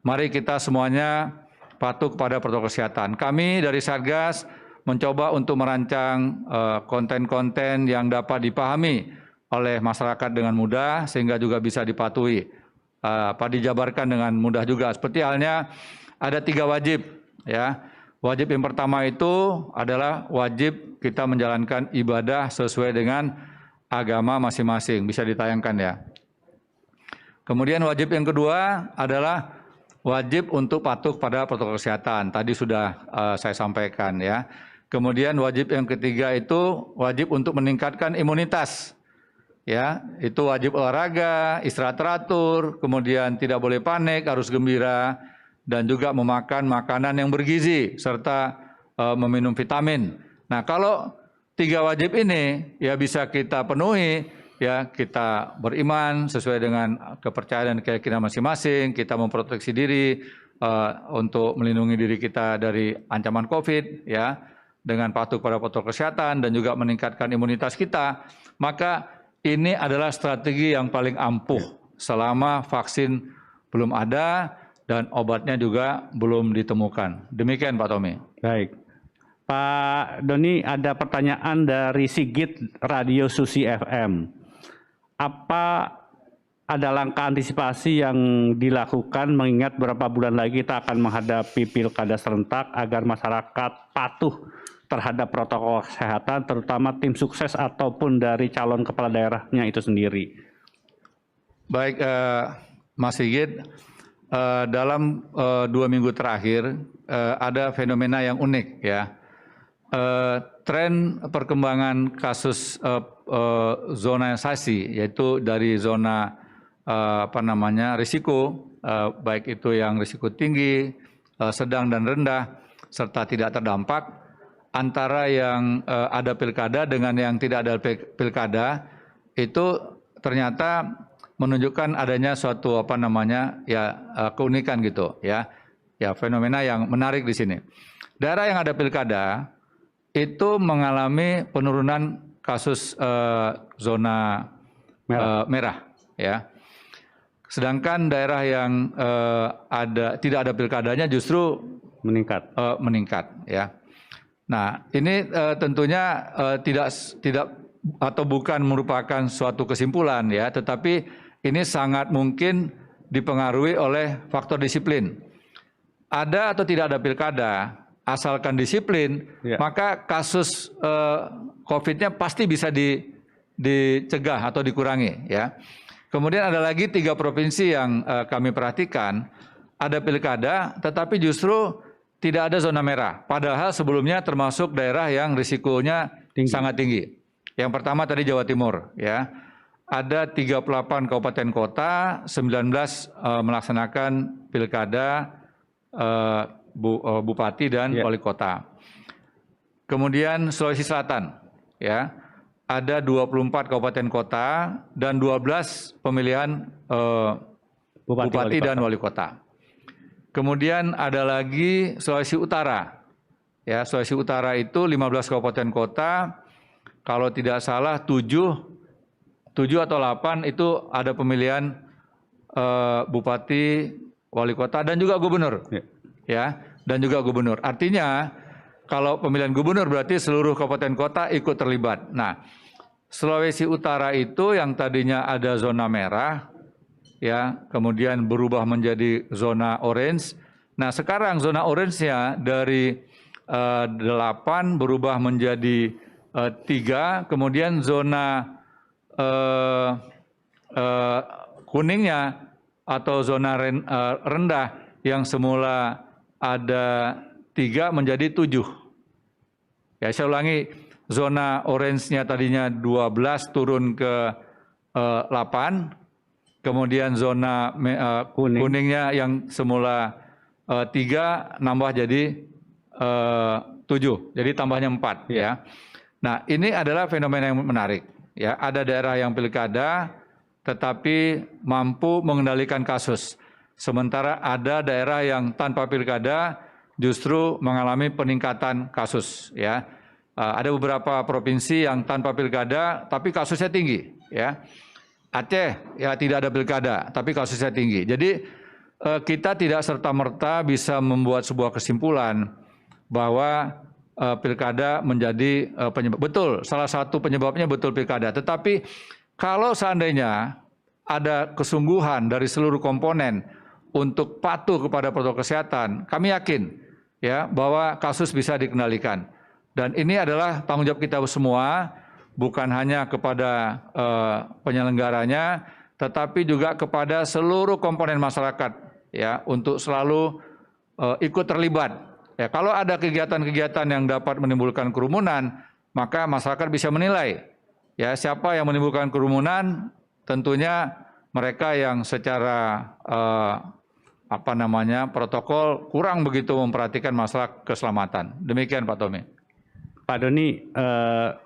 [SPEAKER 3] mari kita semuanya patuh kepada protokol kesehatan. Kami dari Satgas mencoba untuk merancang konten-konten yang dapat dipahami oleh masyarakat dengan mudah sehingga juga bisa dipatuhi, dijabarkan dengan mudah juga. Seperti halnya ada 3 wajib, ya. Wajib yang pertama itu adalah wajib kita menjalankan ibadah sesuai dengan agama masing-masing. Bisa ditayangkan ya. Kemudian wajib yang kedua adalah wajib untuk patuh pada protokol kesehatan. Tadi sudah saya sampaikan ya. Kemudian wajib yang ketiga itu wajib untuk meningkatkan imunitas. Ya, itu wajib olahraga, istirahat teratur, kemudian tidak boleh panik, harus gembira, dan juga memakan makanan yang bergizi, serta meminum vitamin. Nah, kalau 3 wajib ini ya bisa kita penuhi, ya kita beriman sesuai dengan kepercayaan dan keyakinan masing-masing, kita memproteksi diri untuk melindungi diri kita dari ancaman COVID, ya, dengan patuh pada protokol kesehatan dan juga meningkatkan imunitas kita, maka ini adalah strategi yang paling ampuh selama vaksin belum ada dan obatnya juga belum ditemukan. Demikian Pak Tommy.
[SPEAKER 2] Baik. Pak Doni, ada pertanyaan dari Sigit Radio Susi FM. Apa ada langkah antisipasi yang dilakukan mengingat beberapa bulan lagi kita akan menghadapi pilkada serentak agar masyarakat patuh terhadap protokol kesehatan, terutama tim sukses ataupun dari calon kepala daerahnya itu sendiri?
[SPEAKER 3] Baik, Mas Sigit, dalam 2 minggu terakhir ada fenomena yang unik ya. Tren perkembangan kasus zonasasi, yaitu dari zona risiko, baik itu yang risiko tinggi, sedang dan rendah, serta tidak terdampak, antara yang ada pilkada dengan yang tidak ada pilkada itu ternyata menunjukkan adanya suatu keunikan gitu ya. Ya, fenomena yang menarik di sini. Daerah yang ada pilkada itu mengalami penurunan kasus zona merah, ya. Sedangkan daerah yang tidak ada pilkadanya justru meningkat, ya. Nah, ini tentunya tidak atau bukan merupakan suatu kesimpulan, ya, tetapi ini sangat mungkin dipengaruhi oleh faktor disiplin. Ada atau tidak ada pilkada, asalkan disiplin, maka kasus COVID-nya pasti bisa dicegah atau dikurangi, ya. Kemudian ada lagi 3 provinsi yang kami perhatikan, ada pilkada tetapi justru tidak ada zona merah. Padahal sebelumnya termasuk daerah yang risikonya sangat tinggi. Yang pertama tadi Jawa Timur, ya. Ada 38 kabupaten kota, 19 melaksanakan pilkada bupati dan wali kota. Kemudian Sulawesi Selatan, ya. Ada 24 kabupaten kota dan 12 pemilihan bupati dan wali kota. Kemudian ada lagi Sulawesi Utara. Ya, Sulawesi Utara itu 15 kabupaten kota, kalau tidak salah 7 atau 8 itu ada pemilihan bupati, wali kota dan juga gubernur. Ya, dan juga gubernur. Artinya kalau pemilihan gubernur berarti seluruh kabupaten kota ikut terlibat. Nah, Sulawesi Utara itu yang tadinya ada zona merah, ya, kemudian berubah menjadi zona orange. Nah, sekarang zona orange-nya dari 8 berubah menjadi 3, kemudian zona kuningnya atau zona rendah yang semula ada 3 menjadi 7. Ya, saya ulangi, zona orange-nya tadinya 12 turun ke 8, kemudian zona kuningnya yang semula 3 nambah jadi 7, jadi tambahnya 4, ya. Nah, ini adalah fenomena yang menarik, ya. Ada daerah yang pilkada tetapi mampu mengendalikan kasus, sementara ada daerah yang tanpa pilkada justru mengalami peningkatan kasus, ya. Ada beberapa provinsi yang tanpa pilkada tapi kasusnya tinggi, ya. Aceh ya tidak ada pilkada tapi kasusnya tinggi. Jadi kita tidak serta-merta bisa membuat sebuah kesimpulan bahwa pilkada menjadi penyebab. Betul, salah satu penyebabnya betul pilkada. Tetapi kalau seandainya ada kesungguhan dari seluruh komponen untuk patuh kepada protokol kesehatan, kami yakin ya bahwa kasus bisa dikendalikan. Dan ini adalah tanggung jawab kita semua, bukan hanya kepada penyelenggaranya, tetapi juga kepada seluruh komponen masyarakat ya untuk selalu ikut terlibat. Ya, kalau ada kegiatan-kegiatan yang dapat menimbulkan kerumunan, maka masyarakat bisa menilai ya siapa yang menimbulkan kerumunan. Tentunya mereka yang secara protokol kurang begitu memperhatikan masalah keselamatan. Demikian Pak Tommy.
[SPEAKER 2] Pak Doni,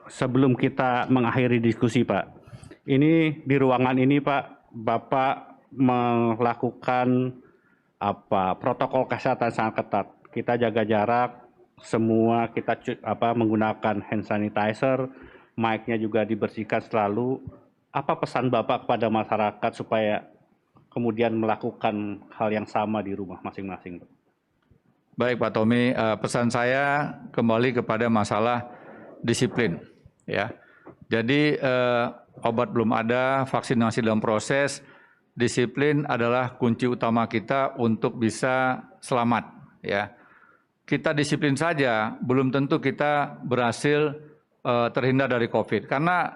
[SPEAKER 2] sebelum kita mengakhiri diskusi Pak, ini di ruangan ini Pak, Bapak melakukan protokol kesehatan sangat ketat. Kita jaga jarak, semua kita menggunakan hand sanitizer, mic-nya juga dibersihkan selalu. Apa pesan Bapak kepada masyarakat supaya kemudian melakukan hal yang sama di rumah masing-masing?
[SPEAKER 3] Baik Pak Tommy, pesan saya kembali kepada masalah disiplin. Ya, jadi obat belum ada, vaksinasi dalam proses, disiplin adalah kunci utama kita untuk bisa selamat. Ya, kita disiplin saja, belum tentu kita berhasil terhindar dari COVID. Karena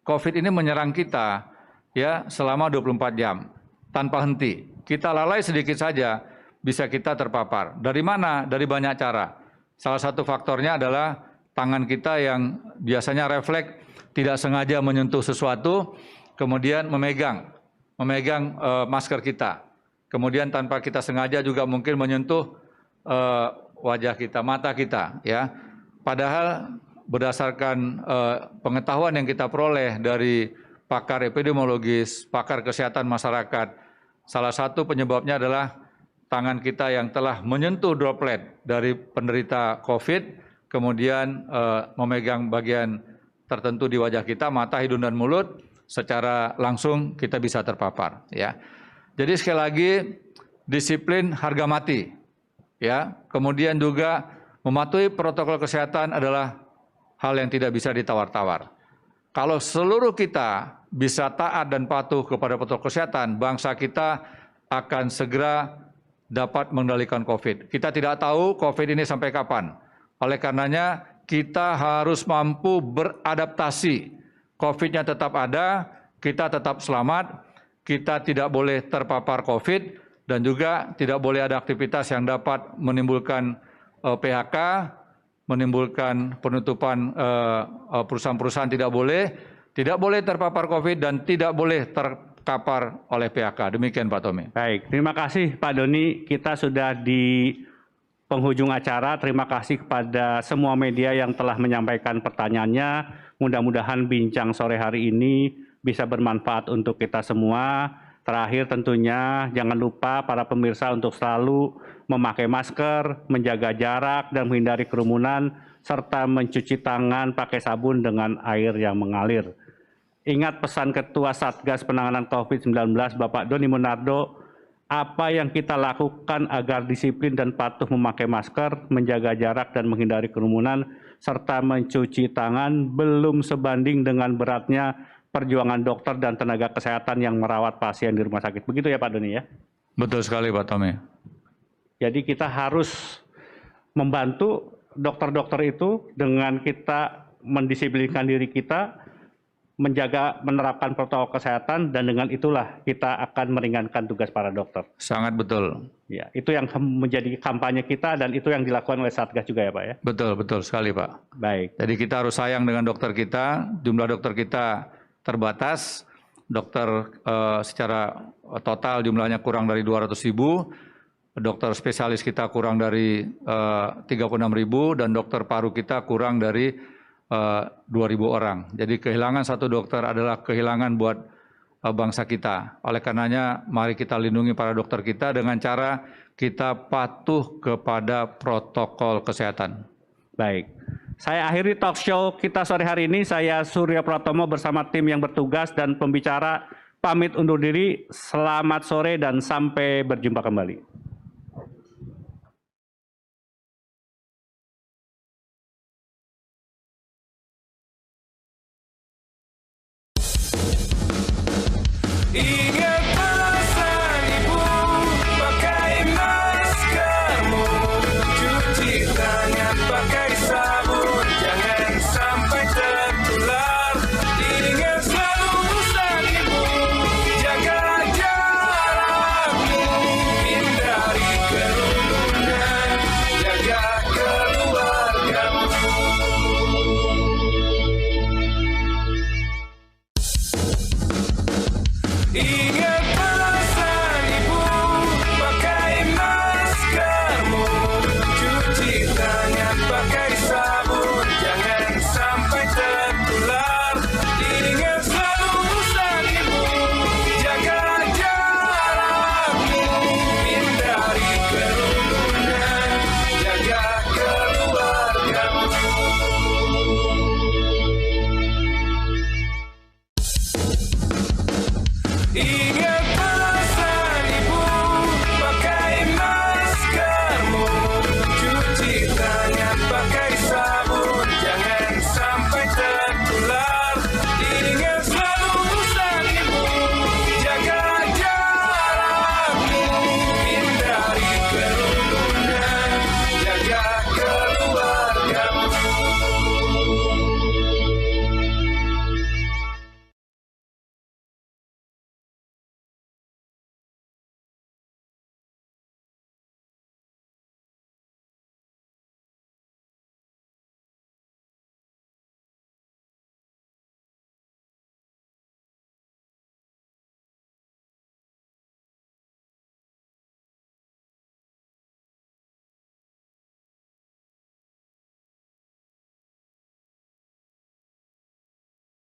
[SPEAKER 3] COVID ini menyerang kita ya selama 24 jam tanpa henti. Kita lalai sedikit saja, bisa kita terpapar. Dari mana? Dari banyak cara. Salah satu faktornya adalah tangan kita yang biasanya refleks tidak sengaja menyentuh sesuatu, kemudian memegang masker kita. Kemudian tanpa kita sengaja juga mungkin menyentuh wajah kita, mata kita, ya. Padahal berdasarkan pengetahuan yang kita peroleh dari pakar epidemiologis, pakar kesehatan masyarakat, salah satu penyebabnya adalah tangan kita yang telah menyentuh droplet dari penderita COVID, kemudian memegang bagian tertentu di wajah kita, mata, hidung, dan mulut, secara langsung kita bisa terpapar. Ya. Jadi sekali lagi, disiplin harga mati. Ya. Kemudian juga mematuhi protokol kesehatan adalah hal yang tidak bisa ditawar-tawar. Kalau seluruh kita bisa taat dan patuh kepada protokol kesehatan, bangsa kita akan segera dapat mengendalikan COVID. Kita tidak tahu COVID ini sampai kapan. Oleh karenanya, kita harus mampu beradaptasi. COVID-nya tetap ada, kita tetap selamat, kita tidak boleh terpapar COVID, dan juga tidak boleh ada aktivitas yang dapat menimbulkan PHK, menimbulkan penutupan perusahaan-perusahaan, tidak boleh terpapar COVID, dan tidak boleh terkapar oleh PHK. Demikian Pak Tommy.
[SPEAKER 2] Baik, terima kasih Pak Doni. Kita sudah di penghujung acara. Terima kasih kepada semua media yang telah menyampaikan pertanyaannya. Mudah-mudahan bincang sore hari ini bisa bermanfaat untuk kita semua. Terakhir tentunya jangan lupa para pemirsa untuk selalu memakai masker, menjaga jarak dan menghindari kerumunan, serta mencuci tangan pakai sabun dengan air yang mengalir. Ingat pesan Ketua Satgas Penanganan COVID-19 Bapak Doni Monardo, apa yang kita lakukan agar disiplin dan patuh memakai masker, menjaga jarak dan menghindari kerumunan, serta mencuci tangan belum sebanding dengan beratnya perjuangan dokter dan tenaga kesehatan yang merawat pasien di rumah sakit. Begitu ya Pak Doni ya?
[SPEAKER 3] Betul sekali Pak Tommy.
[SPEAKER 2] Jadi kita harus membantu dokter-dokter itu dengan kita mendisiplinkan diri kita, menerapkan protokol kesehatan, dan dengan itulah kita akan meringankan tugas para dokter.
[SPEAKER 3] Sangat betul.
[SPEAKER 2] Ya, itu yang menjadi kampanye kita dan itu yang dilakukan oleh Satgas juga ya Pak ya?
[SPEAKER 3] Betul sekali Pak.
[SPEAKER 2] Baik.
[SPEAKER 3] Jadi kita harus sayang dengan dokter kita, jumlah dokter kita terbatas, dokter secara total jumlahnya kurang dari 200.000, dokter spesialis kita kurang dari 36.000, dan dokter paru kita kurang dari 2.000 orang. Jadi kehilangan satu dokter adalah kehilangan buat bangsa kita. Oleh karenanya mari kita lindungi para dokter kita dengan cara kita patuh kepada protokol kesehatan.
[SPEAKER 2] Baik. Saya akhiri talk show kita sore hari ini. Saya Surya Pratomo bersama tim yang bertugas dan pembicara pamit undur diri. Selamat sore dan sampai berjumpa kembali.
[SPEAKER 1] Ingat pesan ibu, pakai maskermu, cuci tangan pakai sabun, jangan sampai tertular. Ingat selalu pesan ibu, jaga jarakmu, hindari kerumunan, jaga keluargamu. Ingat pesan ibu, pakai maskermu, cuci tangan pakai sabun, jangan sampai tertular. Ingat selalu pesan ibu, jaga jarakmu, hindari kerumunan, jaga keluargamu. Ingat